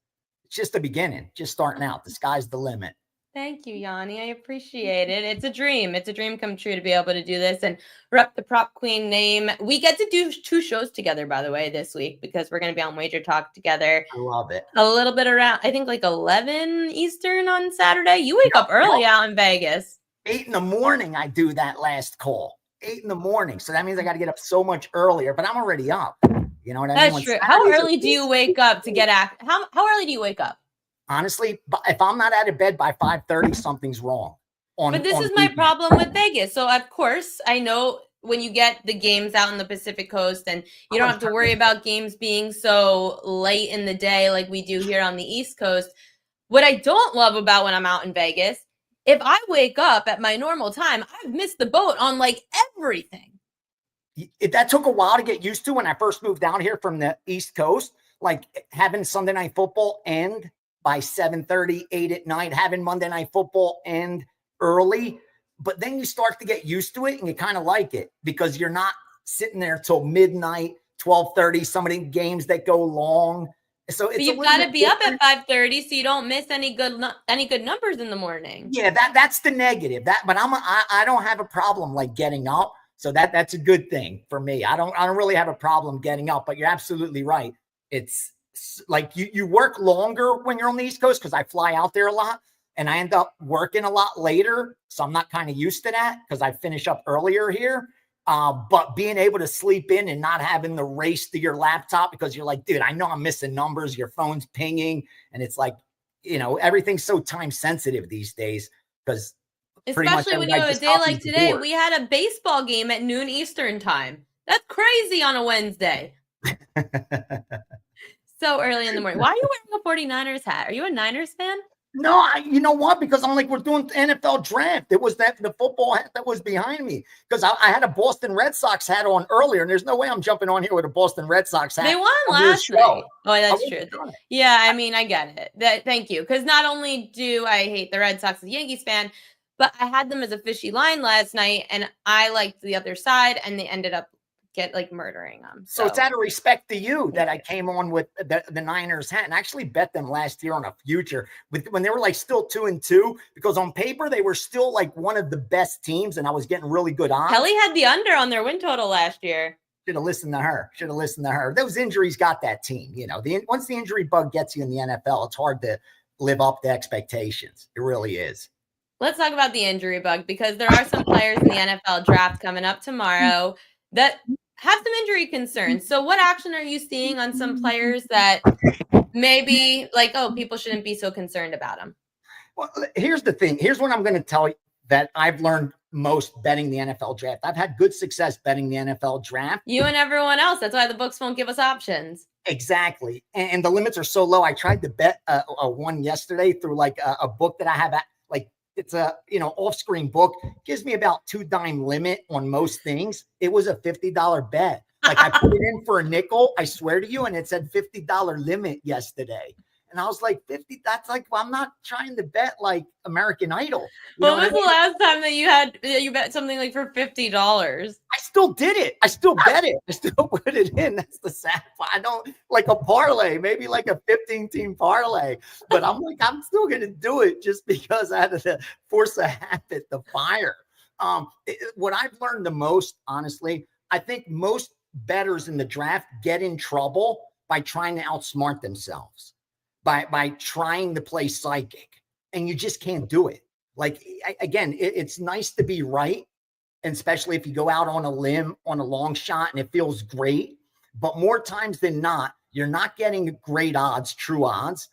it's just the beginning, just starting out. The sky's the limit. Thank you, Gianni. I appreciate it. It's a dream. It's a dream come true to be able to do this and rep the Prop Queen name. We get to do 2 shows together, by the way, this week, because we're going to be on WagerTalk together. I love it. A little bit around, I think like 11 Eastern on Saturday. You wake up early out in Vegas. 8 a.m. I do that last call. 8 a.m. So that means I got to get up so much earlier, but I'm already up. You know what I mean? That's true. How early do you wake up to get how early do you wake up? honestly, if I'm not out of bed by 5:30, something's wrong. But this is my problem with Vegas. So, of course, I know when you get the games out in the Pacific Coast and you don't have to worry about games being so late in the day like we do here on the East Coast. What I don't love about when I'm out in Vegas, if I wake up at my normal time, I've missed the boat on like everything. That took a while to get used to when I first moved down here from the East Coast, like having Sunday Night Football end by 7:30, 8 at night, having Monday Night Football end early. But then you start to get used to it and you kind of like it because you're not sitting there till midnight, 12:30, some of the games that go long. So it's you've got to be up at 5:30 so you don't miss any good numbers in the morning. Yeah, that's the negative. But I don't have a problem like getting up. So that's a good thing for me. I don't really have a problem getting up, but you're absolutely right. It's like you work longer when you're on the East Coast because I fly out there a lot and I end up working a lot later. So I'm not kind of used to that because I finish up earlier here. But being able to sleep in and not having the race to your laptop because you're like, dude, I know I'm missing numbers. Your phone's pinging. And it's like, everything's so time sensitive these days because especially when you have a day like today, we had a baseball game at noon Eastern time. That's crazy on a Wednesday. So early in the morning. Why are you wearing a 49ers hat? Are you a Niners fan? No, you know what? Because I'm like, we're doing NFL draft. It was the football hat that was behind me because I had a Boston Red Sox hat on earlier, and there's no way I'm jumping on here with a Boston Red Sox hat. They won last night. Oh, that's true. Yeah, I mean, I get it. Thank you. Because not only do I hate the Red Sox as a Yankees fan, but I had them as a fishy line last night, and I liked the other side, and they ended up murdering them. So it's out of respect to you that I came on with the Niners hat and actually bet them last year on a future when they were like still 2-2 because on paper they were still like one of the best teams and I was getting really good odds. Kelly had the under on their win total last year. Should have listened to her. Those injuries got that team. Once the injury bug gets you in the NFL, it's hard to live up to expectations. It really is. Let's talk about the injury bug because there are some players in the NFL draft coming up tomorrow that have some injury concerns. So what action are you seeing on some players that maybe like, oh, people shouldn't be so concerned about them? Well, here's the thing. Here's what I'm going to tell you that I've learned most betting the NFL draft. I've had good success betting the NFL draft. You and everyone else. That's why the books won't give us options. Exactly. And the limits are so low. I tried to bet a one yesterday through like a book that I have it's a, off-screen book, gives me about $2 limit on most things. It was a $50 bet. Like I put it in for a nickel, I swear to you, and it said $50 limit yesterday. And I was like, 50, that's like, well, I'm not trying to bet like American Idol. When was the last time that you bet something like for $50? I still did it. I still bet it. I still put it in. That's the sad part. I don't like a parlay, maybe like a 15-team parlay, but I'm like, I'm still going to do it just because I had to force a habit to fire. What I've learned the most, honestly, I think most bettors in the draft get in trouble by trying to outsmart themselves. By trying to play psychic, and you just can't do it. Like, again, it's nice to be right, and especially if you go out on a limb on a long shot and it feels great. But more times than not, you're not getting great odds, true odds,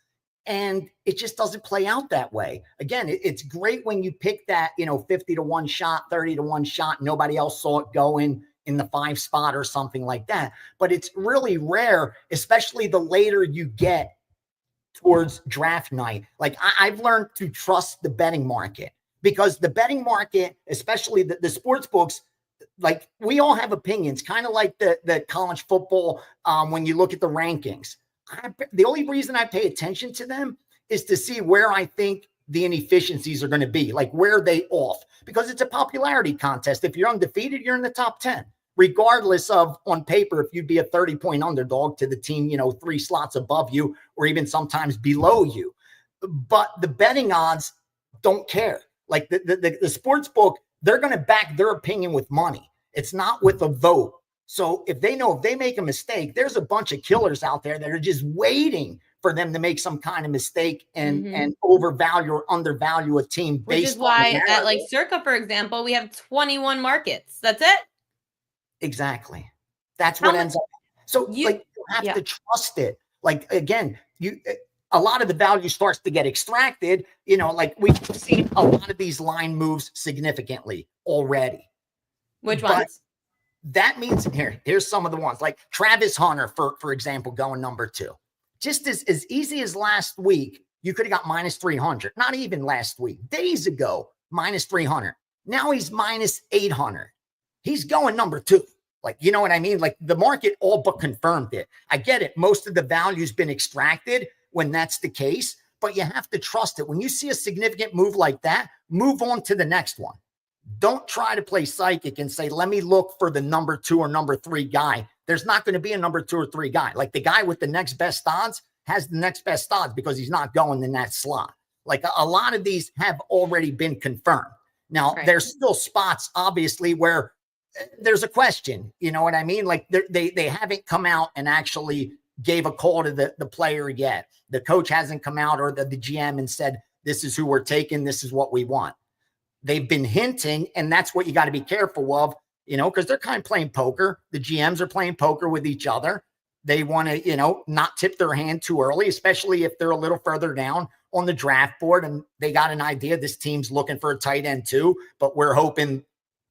and it just doesn't play out that way. Again, it's great when you pick that 50-1 shot, 30-1 shot, nobody else saw it going in the 5 spot or something like that. But it's really rare, especially the later you get towards draft night. Like I've learned to trust the betting market because the betting market, especially the sports books, like we all have opinions, kind of like the college football. When you look at the rankings, the only reason I pay attention to them is to see where I think the inefficiencies are going to be, like where they off, because it's a popularity contest. If you're undefeated, you're in the top 10. Regardless of on paper, if you'd be a 30-point underdog to the team, 3 slots above you or even sometimes below you. But the betting odds don't care. Like the sports book, they're going to back their opinion with money. It's not with a vote. So if they know if they make a mistake, there's a bunch of killers out there that are just waiting for them to make some kind of mistake and overvalue or undervalue a team. Which is why at like Circa, for example, we have 21 markets. That's it. Exactly. That's what ends up. So you have to trust it. Like, again, a lot of the value starts to get extracted. Like we've seen a lot of these line moves significantly already. Which But ones? that means here's some of the ones like Travis Hunter, for example, going number 2. Just as easy as last week, you could have got minus 300. Not even last week, days ago, minus 300. Now he's minus 800. He's going number 2. Like, you know what I mean? Like the market all but confirmed it. I get it. Most of the value's been extracted when that's the case, but you have to trust it. When you see a significant move like that, move on to the next one. Don't try to play psychic and say, let me look for the number 2 or number 3 guy. There's not going to be a number 2 or 3 guy. Like the guy with the next best odds has the next best odds because he's not going in that slot. Like a lot of these have already been confirmed. Now, there's still spots, obviously, where there's a question. You know what I mean? Like they haven't come out and actually gave a call to the player yet. The coach hasn't come out or the GM and said, this is who we're taking. This is what we want. They've been hinting, and that's what you got to be careful of, because they're kind of playing poker. The GMs are playing poker with each other. They want to, not tip their hand too early, especially if they're a little further down on the draft board and they got an idea this team's looking for a tight end too, but we're hoping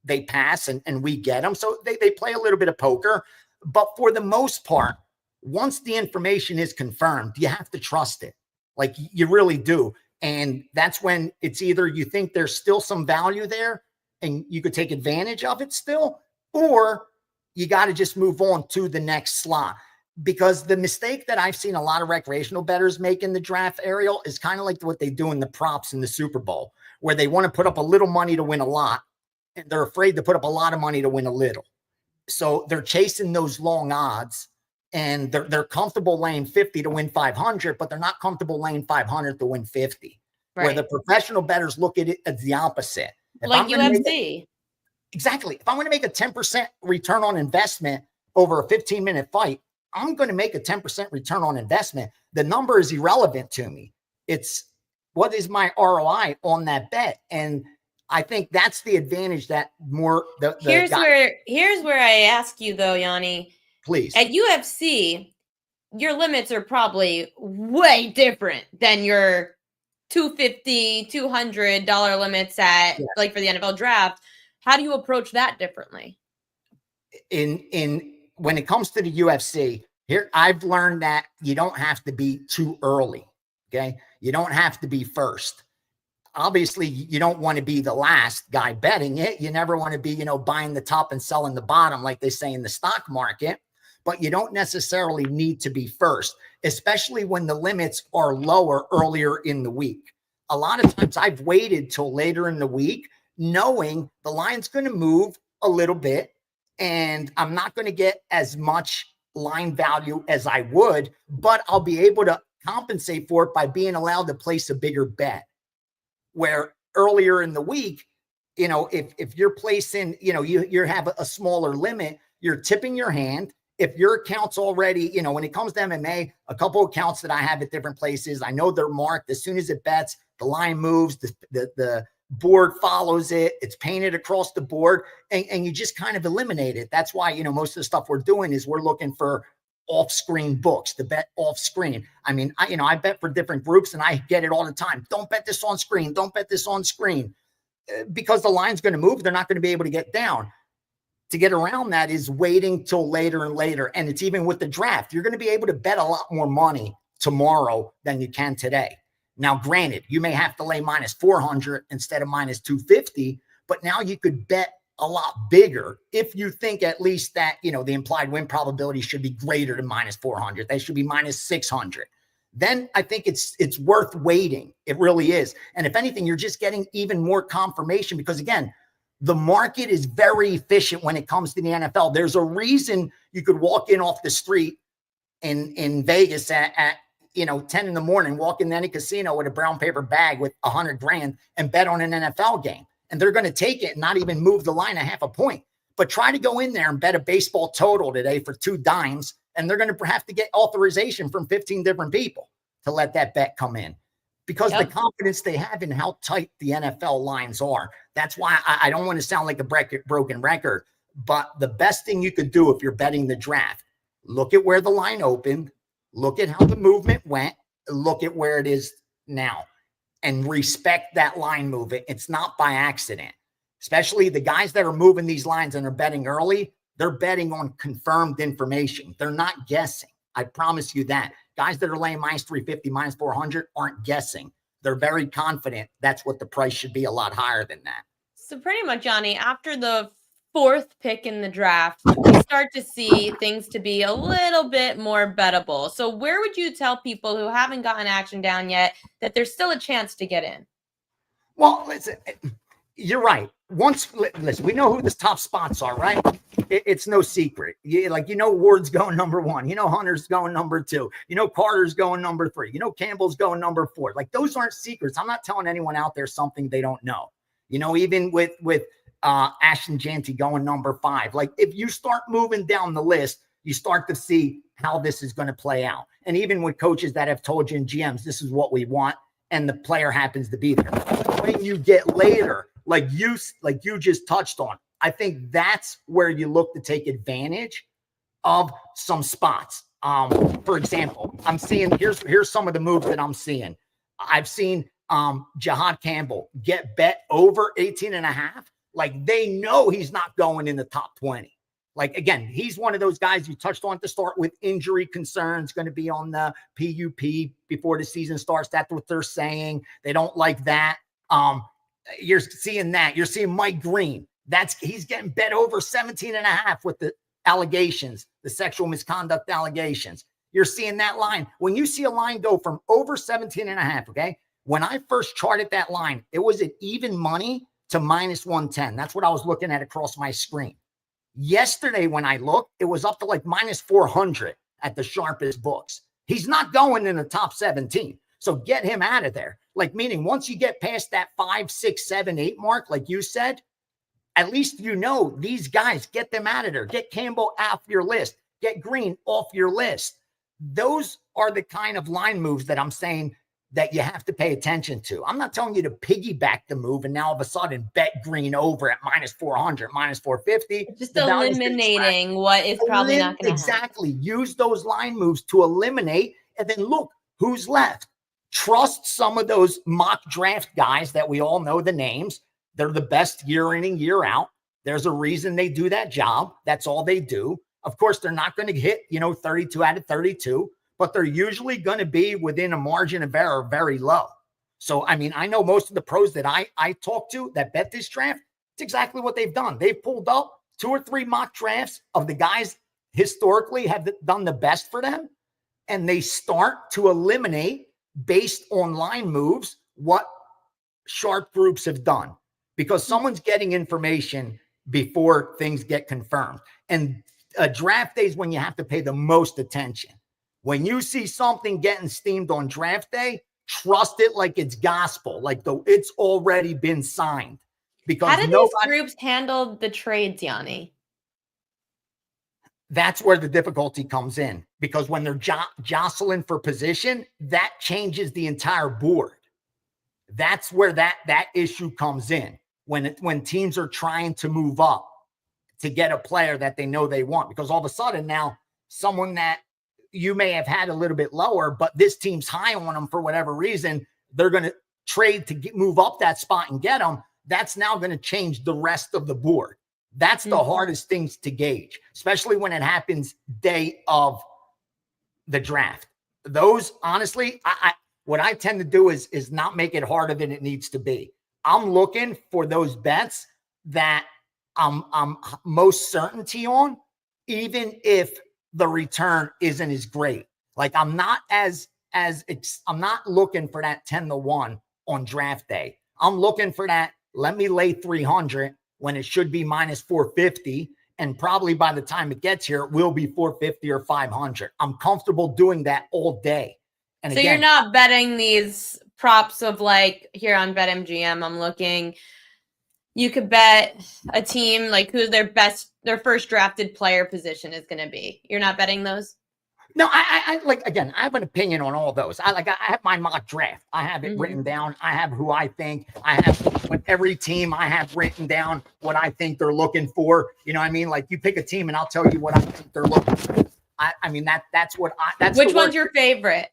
they pass and we get them. So they play a little bit of poker. But for the most part, once the information is confirmed, you have to trust it. Like you really do. And that's when it's either you think there's still some value there and you could take advantage of it still, or you got to just move on to the next slot. Because the mistake that I've seen a lot of recreational bettors make in the draft, Ariel, is kind of like what they do in the props in the Super Bowl, where they want to put up a little money to win a lot, and they're afraid to put up a lot of money to win a little. So they're chasing those long odds, and they're comfortable laying 50 to win 500, but they're not comfortable laying 500 to win 50. Right. Where the professional bettors look at it as the opposite. Like UFC. Exactly. If I'm going to make a 10% return on investment over a 15-minute fight, I'm going to make a 10% return on investment. The number is irrelevant to me. It's what is my ROI on that bet? And I think that's the advantage that more here's where I ask you though, Gianni. Please. At UFC, your limits are probably way different than your $250, $200 limits at like for the NFL draft. How do you approach that differently? When it comes to the UFC, here I've learned that you don't have to be too early. Okay. You don't have to be first. Obviously, you don't want to be the last guy betting it. You never want to be, buying the top and selling the bottom, like they say in the stock market. But you don't necessarily need to be first, especially when the limits are lower earlier in the week. A lot of times I've waited till later in the week, knowing the line's going to move a little bit and I'm not going to get as much line value as I would, but I'll be able to compensate for it by being allowed to place a bigger bet. Where earlier in the week, if you're placing, you have a smaller limit, you're tipping your hand. If your account's already, when it comes to MMA, a couple of accounts that I have at different places, I know they're marked. As soon as it bets, the line moves, the board follows it. It's painted across the board, and you just kind of eliminate it. That's why, most of the stuff we're doing is we're looking for off-screen books to bet off-screen. I mean, I bet for different groups and I get it all the time. Don't bet this on screen. Don't bet this on screen. Because the line's going to move. They're not going to be able to get down. To get around that is waiting till later and later. And it's even with the draft. You're going to be able to bet a lot more money tomorrow than you can today. Now, granted, you may have to lay minus 400 instead of minus 250, but now you could bet a lot bigger if you think at least that, the implied win probability should be greater than minus 400. They should be minus 600. Then I think it's worth waiting. It really is. And if anything, you're just getting even more confirmation because, again, the market is very efficient when it comes to the NFL. There's a reason you could walk in off the street in Vegas at 10 in the morning, walk in any casino with a brown paper bag with $100,000 and bet on an NFL game. And they're going to take it and not even move the line a half a point. But try to go in there and bet a baseball total today for $2, and they're going to have to get authorization from 15 different people to let that bet come in. Because the confidence they have in how tight the NFL lines are. That's why I don't want to sound like a broken record, but the best thing you could do if you're betting the draft, look at where the line opened, look at how the movement went, look at where it is now and respect that line move. It's not by accident. Especially the guys that are moving these lines and are betting early, they're betting on confirmed information. They're not guessing. I promise you that. Guys that are laying minus 350, minus 400 aren't guessing. They're very confident that's what the price should be, a lot higher than that. So pretty much, Gianni, after the 4th pick in the draft, we start to see things to be a little bit more bettable. So where would you tell people who haven't gotten action down yet that there's still a chance to get in? Well, listen, you're right. Listen, we know who the top spots are, right? It's no secret. Ward's going number 1. Hunter's going number 2. Carter's going number 3. Campbell's going number 4. Like, those aren't secrets. I'm not telling anyone out there something they don't know. Even with Ashton Janty going number 5. Like, if you start moving down the list, you start to see how this is going to play out. And even with coaches that have told you in GMs, this is what we want, and the player happens to be there. When you get later, like you just touched on, I think that's where you look to take advantage of some spots. For example, I'm seeing here's some of the moves that I'm seeing. I've seen Jahad Campbell get bet over 18.5. Like, they know he's not going in the top 20. Like, again, he's one of those guys you touched on to start with injury concerns, going to be on the PUP before the season starts. That's what they're saying. They don't like that. You're seeing that. You're seeing Mike Green. He's getting bet over 17.5 with the allegations, the sexual misconduct allegations. You're seeing that line. When you see a line go from over 17.5, okay? When I first charted that line, it was at even money to minus 110. That's what I was looking at across my screen. Yesterday, when I looked, it was up to like minus 400 at the sharpest books. He's not going in the top 17. So get him out of there. Like, meaning once you get past that 5, 6, 7, 8 mark, like you said, at least these guys, get them out of there. Get Campbell off your list. Get Green off your list. Those are the kind of line moves that I'm saying that you have to pay attention to. I'm not telling you to piggyback the move and now all of a sudden bet Green over at minus 400, minus 450. Just eliminating what is probably not going to happen. Exactly. Use those line moves to eliminate, and then look who's left. Trust some of those mock draft guys that we all know the names. They're the best year in and year out. There's a reason they do that job. That's all they do. Of course, they're not going to hit, 32 out of 32, but they're usually going to be within a margin of error very low. So, I know most of the pros that I talk to that bet this draft, it's exactly what they've done. They've pulled up 2 or 3 mock drafts of the guys historically have done the best for them, and they start to eliminate based on line moves what sharp groups have done, because someone's getting information before things get confirmed. And draft day is when you have to pay the most attention. When you see something getting steamed on draft day, trust it like it's gospel, like it's already been signed. Because how do these groups handle the trades, Gianni? That's where the difficulty comes in, because when they're jostling for position, that changes the entire board. That's where that issue comes in, when teams are trying to move up to get a player that they know they want, because all of a sudden now someone that you may have had a little bit lower, but this team's high on them for whatever reason, they're going to trade to move up that spot and get them. That's now going to change the rest of the board. That's the hardest things to gauge, especially when it happens day of the draft. Those, honestly, what I tend to do is not make it harder than it needs to be. I'm looking for those bets that I'm most certainty on, even if the return isn't as great. Like, I'm not I'm not looking for that 10-1 on draft day. I'm looking for that. Let me lay 300 when it should be minus 450. And probably by the time it gets here, it will be 450 or 500. I'm comfortable doing that all day. And so again, you're not betting these props of like here on BetMGM. I'm looking, you could bet a team like who their first drafted player position is going to be. You're not betting those? No, I again, I have an opinion on all those. I have my mock draft. I have it written down. I have who I think. I have with every team. I have written down what I think they're looking for. You know what I mean? Like, you pick a team and I'll tell you what I think they're looking for. That's what I, that's which one's your favorite?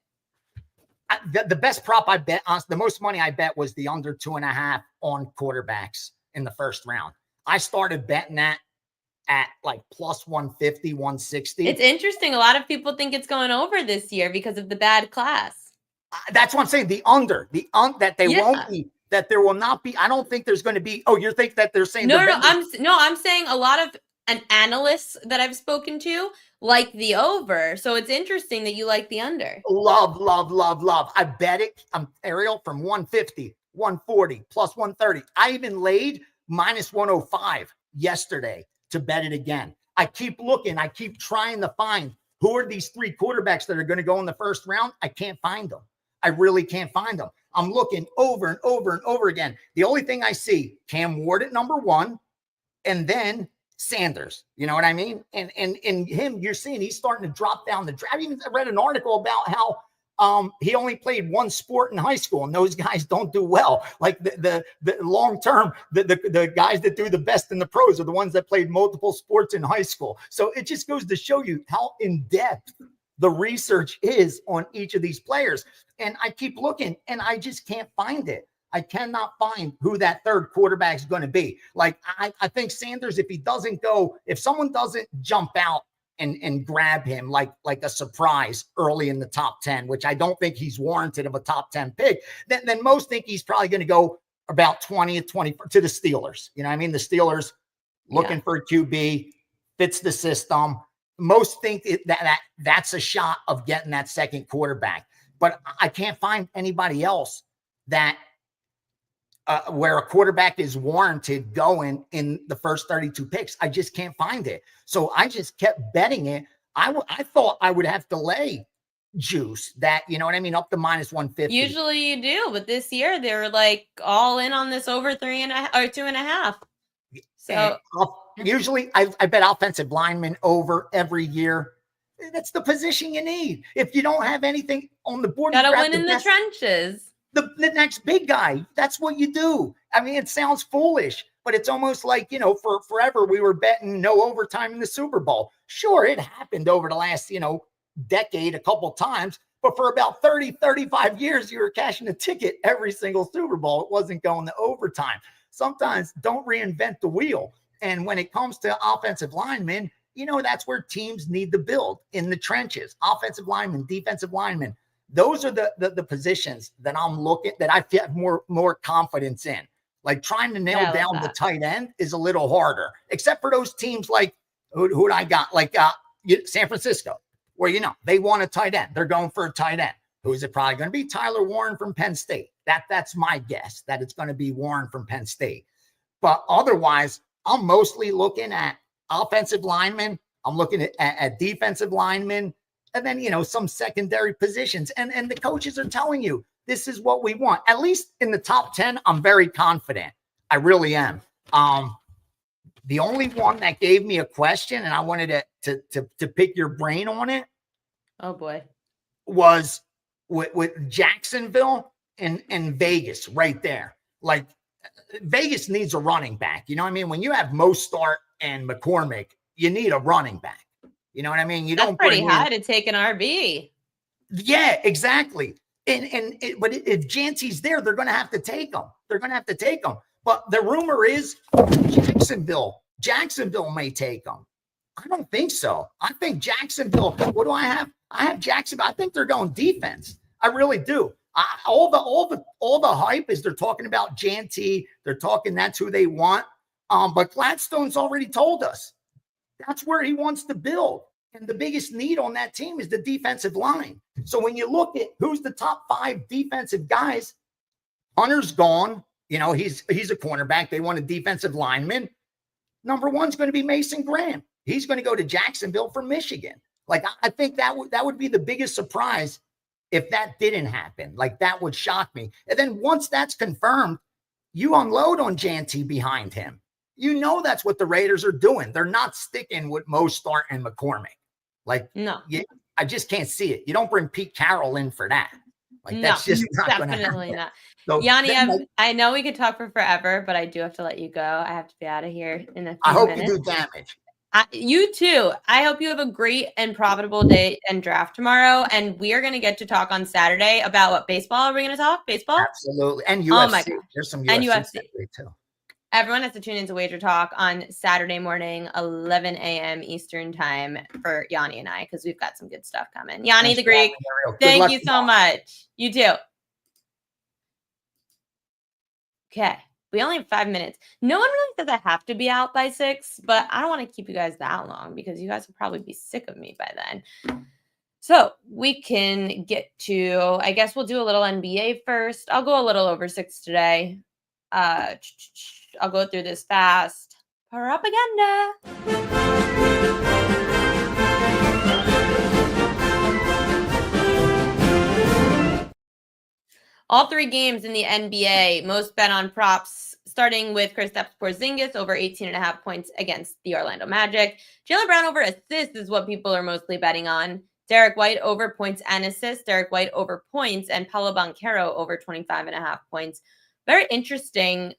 The best prop I bet, the most money I bet was the under 2.5 on quarterbacks in the first round. I started betting that at like plus 150, 160. It's interesting. A lot of people think it's going over this year because of the bad class. That's what I'm saying. That they won't be, that there will not be. I don't think there's going to be. Oh, you think that they're saying I'm saying a lot of analysts that I've spoken to like the over. So it's interesting that you like the under. Love. I bet it. I'm Ariel from 150, 140 plus 130. I even laid minus 105 yesterday to bet it again. I keep looking. I keep trying to find who are these 3 quarterbacks that are going to go in the first round. I can't find them. I really can't find them. I'm looking over and over and over again. The only thing I see, Cam Ward at number 1, and then Sanders. You know what I mean? And him, you're seeing he's starting to drop down the draft. I even read an article about how he only played 1 sport in high school, and those guys don't do well. Like the long term, the guys that do the best in the pros are the ones that played multiple sports in high school. So it just goes to show you how in depth the research is on each of these players. And I keep looking, and I just can't find it. I cannot find who that third quarterback is going to be. Like I think Sanders, if someone doesn't jump out and grab him like a surprise early in the top 10, which I don't think he's warranted of a top 10 pick, then most think he's probably going to go about 20 to the Steelers. You know what I mean? The Steelers looking for a QB, fits the system. Most think that's a shot of getting that second quarterback. But I can't find anybody else that where a quarterback is warranted going in the first 32 picks. I just can't find it. So I just kept betting it. I thought I would have to lay juice that, you know what I mean, up to minus 150. Usually you do, but this year they're like all in on this over 3.5 or 2.5. So usually I bet offensive linemen over every year. That's the position you need. If you don't have anything on the board, gotta win in the trenches. The next big guy, that's what you do. I mean, it sounds foolish, but it's almost like, for forever we were betting no overtime in the Super Bowl. Sure, it happened over the last, decade a couple times, but for about 30, 35 years, you were cashing a ticket every single Super Bowl. It wasn't going to overtime. Sometimes don't reinvent the wheel. And when it comes to offensive linemen, that's where teams need to build in the trenches. Offensive linemen, defensive linemen. Those are the positions that I'm looking, that I feel more confidence in. Like trying to nail down the tight end is a little harder, except for those teams like who I got, like San Francisco, where they want a tight end. They're going for a tight end. Who is it probably going to be? Tyler Warren from Penn State. That's my guess, that it's going to be Warren from Penn State. But otherwise, I'm mostly looking at offensive linemen. I'm looking at defensive linemen. And then, some secondary positions. And the coaches are telling you, this is what we want. At least in the top 10, I'm very confident. I really am. The only one that gave me a question, and I wanted to pick your brain on it. Oh, boy. Was with Jacksonville and Vegas right there. Like, Vegas needs a running back. You know what I mean? When you have Mostert and McCormick, you need a running back. You know what I mean? That's pretty high to take an RB. Yeah, exactly. But if Jancy's there, they're going to have to take him. But the rumor is Jacksonville may take him. I don't think so. I think Jacksonville. What do I have? I have Jacksonville. I think they're going defense. I really do. All the hype is they're talking about Janty. They're talking that's who they want. But Gladstone's already told us that's where he wants to build. And the biggest need on that team is the defensive line. So when you look at who's the top 5 defensive guys, Hunter's gone. He's a cornerback. They want a defensive lineman. Number 1's going to be Mason Graham. He's going to go to Jacksonville from Michigan. Like, I think that would be the biggest surprise if that didn't happen. Like, that would shock me. And then once that's confirmed, you unload on Janty behind him. That's what the Raiders are doing. They're not sticking with Mostert and McCormick. Like, no, I just can't see it. You don't bring Pete Carroll in for that. Like, that's just not going to happen. Definitely not. So Gianni, I know we could talk for forever, but I do have to let you go. I have to be out of here in a few minutes. I hope you do damage. You too. I hope you have a great and profitable day and draft tomorrow. And we are going to get to talk on Saturday about what baseball are we going to talk? Baseball? Absolutely. And UFC. Oh my gosh. There's some And UFC UFC. too. Everyone has to tune into Wager Talk on Saturday morning, 11 a.m. Eastern time for Gianni and I, because we've got some good stuff coming. Gianni the Greek, thank you so much. You too. Okay. We only have 5 minutes. No one really says I have to be out by 6, but I don't want to keep you guys that long because you guys will probably be sick of me by then. So we can get to, I guess we'll do a little NBA first. I'll go a little over 6 today. I'll go through this fast. Propaganda. All 3 games in the NBA, most bet on props, starting with Kristaps Porzingis over 18.5 points against the Orlando Magic. Jaylen Brown over assists is what people are mostly betting on. Derek White over points and assists. Derek White over points, and Paolo Banchero over 25.5 points. Very interesting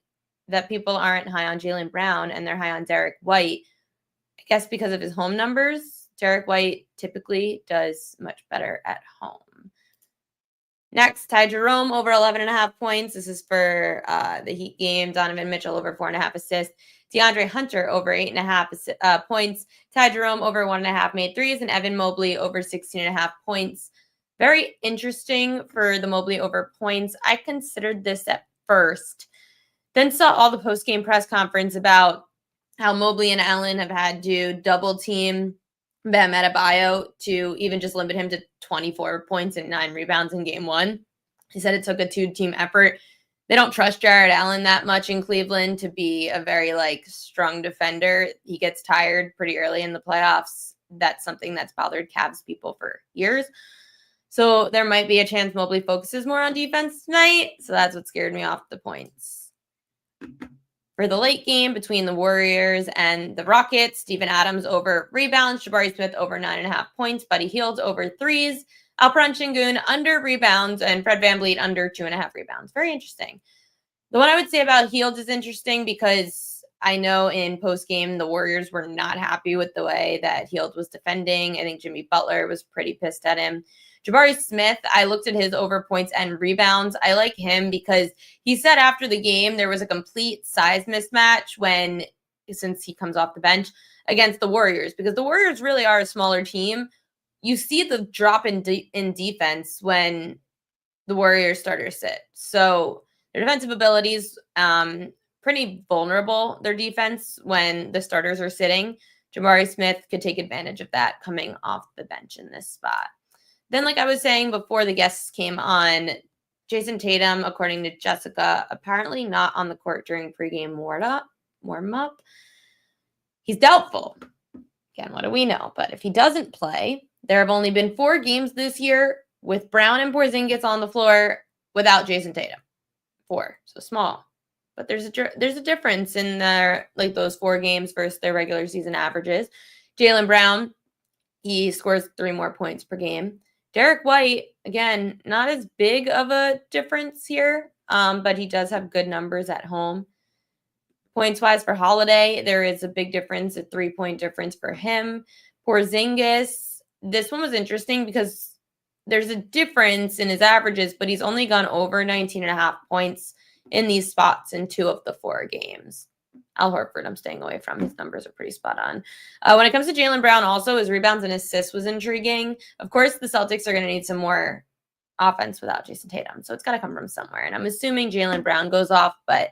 that people aren't high on Jaylen Brown and they're high on Derek White. I guess because of his home numbers. Derek White typically does much better at home. Next, Ty Jerome over 11.5 points. This is for the Heat game. Donovan Mitchell over 4.5 assists. DeAndre Hunter over 8.5 points. Ty Jerome over 1.5 made threes. And Evan Mobley over 16.5 points. Very interesting for the Mobley over points. I considered this at first. Then saw all the post-game press conference about how Mobley and Allen have had to double team Bam Adebayo to even just limit him to 24 points and 9 rebounds in game 1. He said it took a 2-team effort. They don't trust Jared Allen that much in Cleveland to be a very strong defender. He gets tired pretty early in the playoffs. That's something that's bothered Cavs people for years. So there might be a chance Mobley focuses more on defense tonight. So that's what scared me off the points. For the late game between the Warriors and the Rockets, Steven Adams over rebounds, Jabari Smith over 9.5 points, Buddy Hield over threes, Alperen Şengün under rebounds, and Fred VanVleet under 2.5 rebounds. Very interesting. The one I would say about Hield is interesting because I know in postgame the Warriors were not happy with the way that Hield was defending. I think Jimmy Butler was pretty pissed at him. Jabari Smith, I looked at his over points and rebounds. I like him because he said after the game there was a complete size mismatch since he comes off the bench against the Warriors, because the Warriors really are a smaller team. You see the drop in defense when the Warriors starters sit. So their defensive abilities, pretty vulnerable, their defense, when the starters are sitting. Jabari Smith could take advantage of that coming off the bench in this spot. Then, like I was saying before the guests came on, Jason Tatum, according to Jessica, apparently not on the court during pregame warm-up. He's doubtful. Again, what do we know? But if he doesn't play, there have only been 4 games this year with Brown and Porzingis on the floor without Jason Tatum. 4, so small. But there's a difference in their those 4 games versus their regular season averages. Jaylen Brown, he scores 3 more points per game. Derek White, again, not as big of a difference here, but he does have good numbers at home. Points-wise for Holiday, there is a big difference, a 3-point difference for him. Porzingis, this one was interesting because there's a difference in his averages, but he's only gone over 19.5 points in these spots in 2 of the 4 games. Al Horford, I'm staying away from. His numbers are pretty spot on. When it comes to Jaylen Brown, also, his rebounds and assists was intriguing. Of course, the Celtics are going to need some more offense without Jason Tatum, so it's got to come from somewhere. And I'm assuming Jaylen Brown goes off, but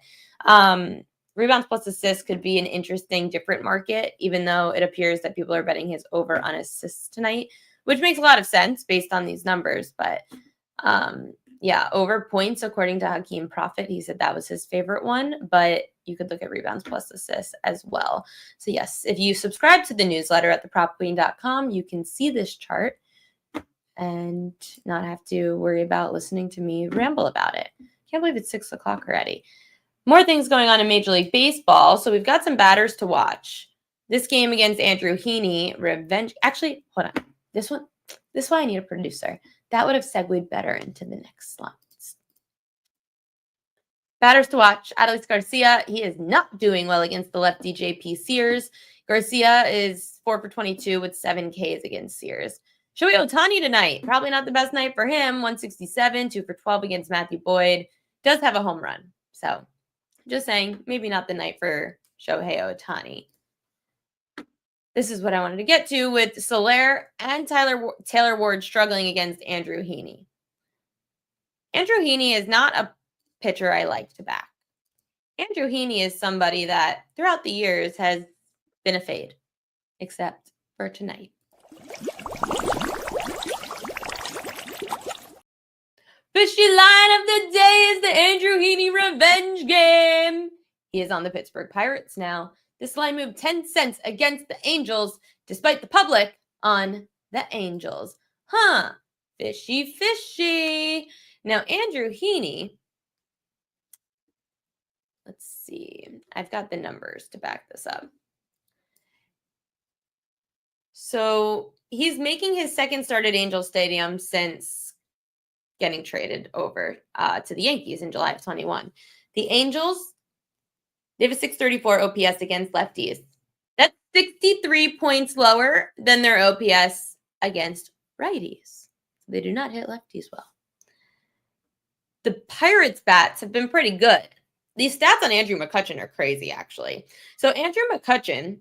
rebounds plus assists could be an interesting, different market, even though it appears that people are betting his over on assists tonight, which makes a lot of sense based on these numbers. But yeah, over points, according to Hakeem Prophet, he said that was his favorite one, but you could look at rebounds plus assists as well. So yes, if you subscribe to the newsletter at thepropqueen.com, you can see this chart and not have to worry about listening to me ramble about it. Can't believe it's 6 o'clock already. More things going on in Major League Baseball. So we've got some batters to watch. This game against Andrew Heaney, revenge. Actually, hold on. This is why I need a producer. That would have segued better into the next slide. Batters to watch. Adolis Garcia, he is not doing well against the lefty JP Sears. Garcia is 4 for 22 with 7 Ks against Sears. Shohei Ohtani tonight. Probably not the best night for him. 167, 2 for 12 against Matthew Boyd. Does have a home run. So just saying, maybe not the night for Shohei Ohtani. This is what I wanted to get to with Soler and Taylor Ward struggling against Andrew Heaney. Andrew Heaney is not a pitcher I like to back. Andrew Heaney is somebody that throughout the years has been a fade, except for tonight. Fishy line of the day is the Andrew Heaney revenge game. He is on the Pittsburgh Pirates now. This line moved 10 cents against the Angels, despite the public on the Angels. Fishy, fishy. Now, Andrew Heaney, let's see. I've got the numbers to back this up. So he's making his second start at Angel Stadium since getting traded over to the Yankees in July of 21. The Angels, they have a 634 OPS against lefties. That's 63 points lower than their OPS against righties. They do not hit lefties well. The Pirates' bats have been pretty good. These stats on Andrew McCutchen are crazy, actually. So Andrew McCutchen,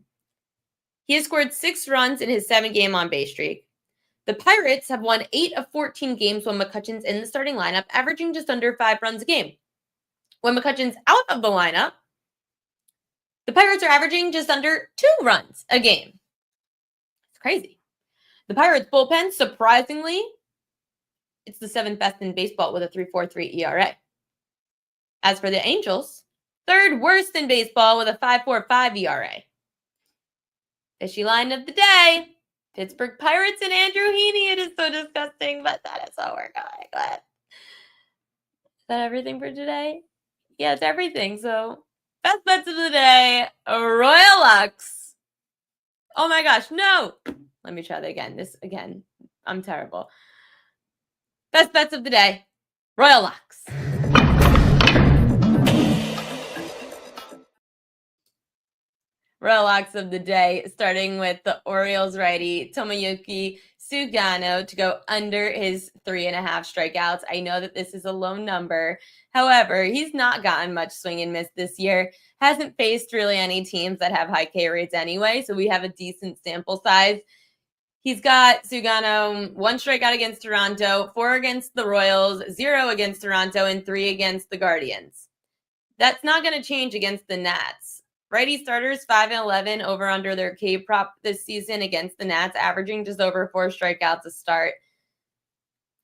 he has scored 6 runs in his 7-game on-base streak. The Pirates have won 8 of 14 games when McCutchen's in the starting lineup, averaging just under 5 runs a game. When McCutchen's out of the lineup, the Pirates are averaging just under 2 runs a game. It's crazy. The Pirates bullpen, surprisingly, it's the 7th best in baseball with a 3.43 ERA. As for the Angels, 3rd worst in baseball with a 5.45 ERA. Fishy line of the day, Pittsburgh Pirates and Andrew Heaney. It is so disgusting, but that is how we're going. Go ahead. Is that everything for today? Yeah, it's everything. So, best bets of the day, Royal Lux. Oh my gosh, no. Let me try that again. I'm terrible. Best bets of the day, Royal Lux. Royal Locks of the day, starting with the Orioles righty, Tomoyuki Sugano, to go under his 3.5 strikeouts. I know that this is a low number. However, he's not gotten much swing and miss this year. Hasn't faced really any teams that have high K rates anyway, so we have a decent sample size. He's got Sugano 1 strikeout against Toronto, 4 against the Royals, 0 against Toronto, and 3 against the Guardians. That's not going to change against the Nats. Righty starters 5-11 over under their K prop this season against the Nats, averaging just over 4 strikeouts a start.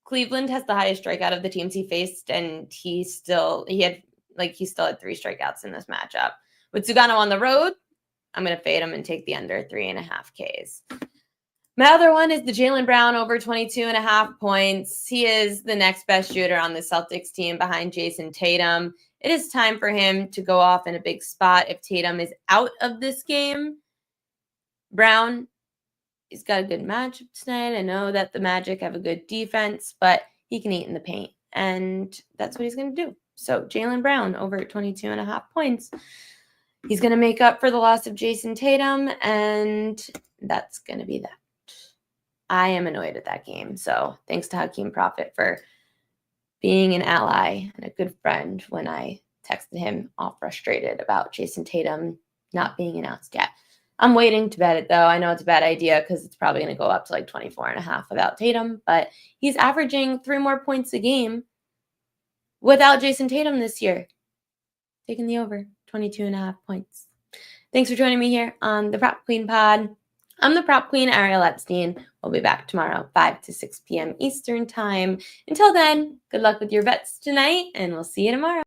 Cleveland has the highest strikeout of the teams he faced, and he still had 3 strikeouts in this matchup. With Sugano on the road, I'm going to fade him and take the under 3.5 Ks. My other one is the Jaylen Brown over 22.5 points. He is the next best shooter on the Celtics team behind Jason Tatum. It is time for him to go off in a big spot if Tatum is out of this game. Brown, he's got a good matchup tonight. I know that the Magic have a good defense, but he can eat in the paint, and that's what he's going to do. So Jaylen Brown over 22.5 points. He's going to make up for the loss of Jason Tatum, and that's going to be that. I am annoyed at that game. So thanks to Hakeem Prophet for being an ally and a good friend when I texted him all frustrated about Jason Tatum not being announced yet. I'm waiting to bet it, though. I know it's a bad idea because it's probably going to go up to like 24.5 without Tatum, but he's averaging 3 more points a game without Jason Tatum this year. Taking the over, 22.5 points. Thanks for joining me here on the Prop Queen Pod. I'm the Prop Queen, Ariel Epstein. We'll be back tomorrow, 5 to 6 p.m. Eastern Time. Until then, good luck with your bets tonight, and we'll see you tomorrow.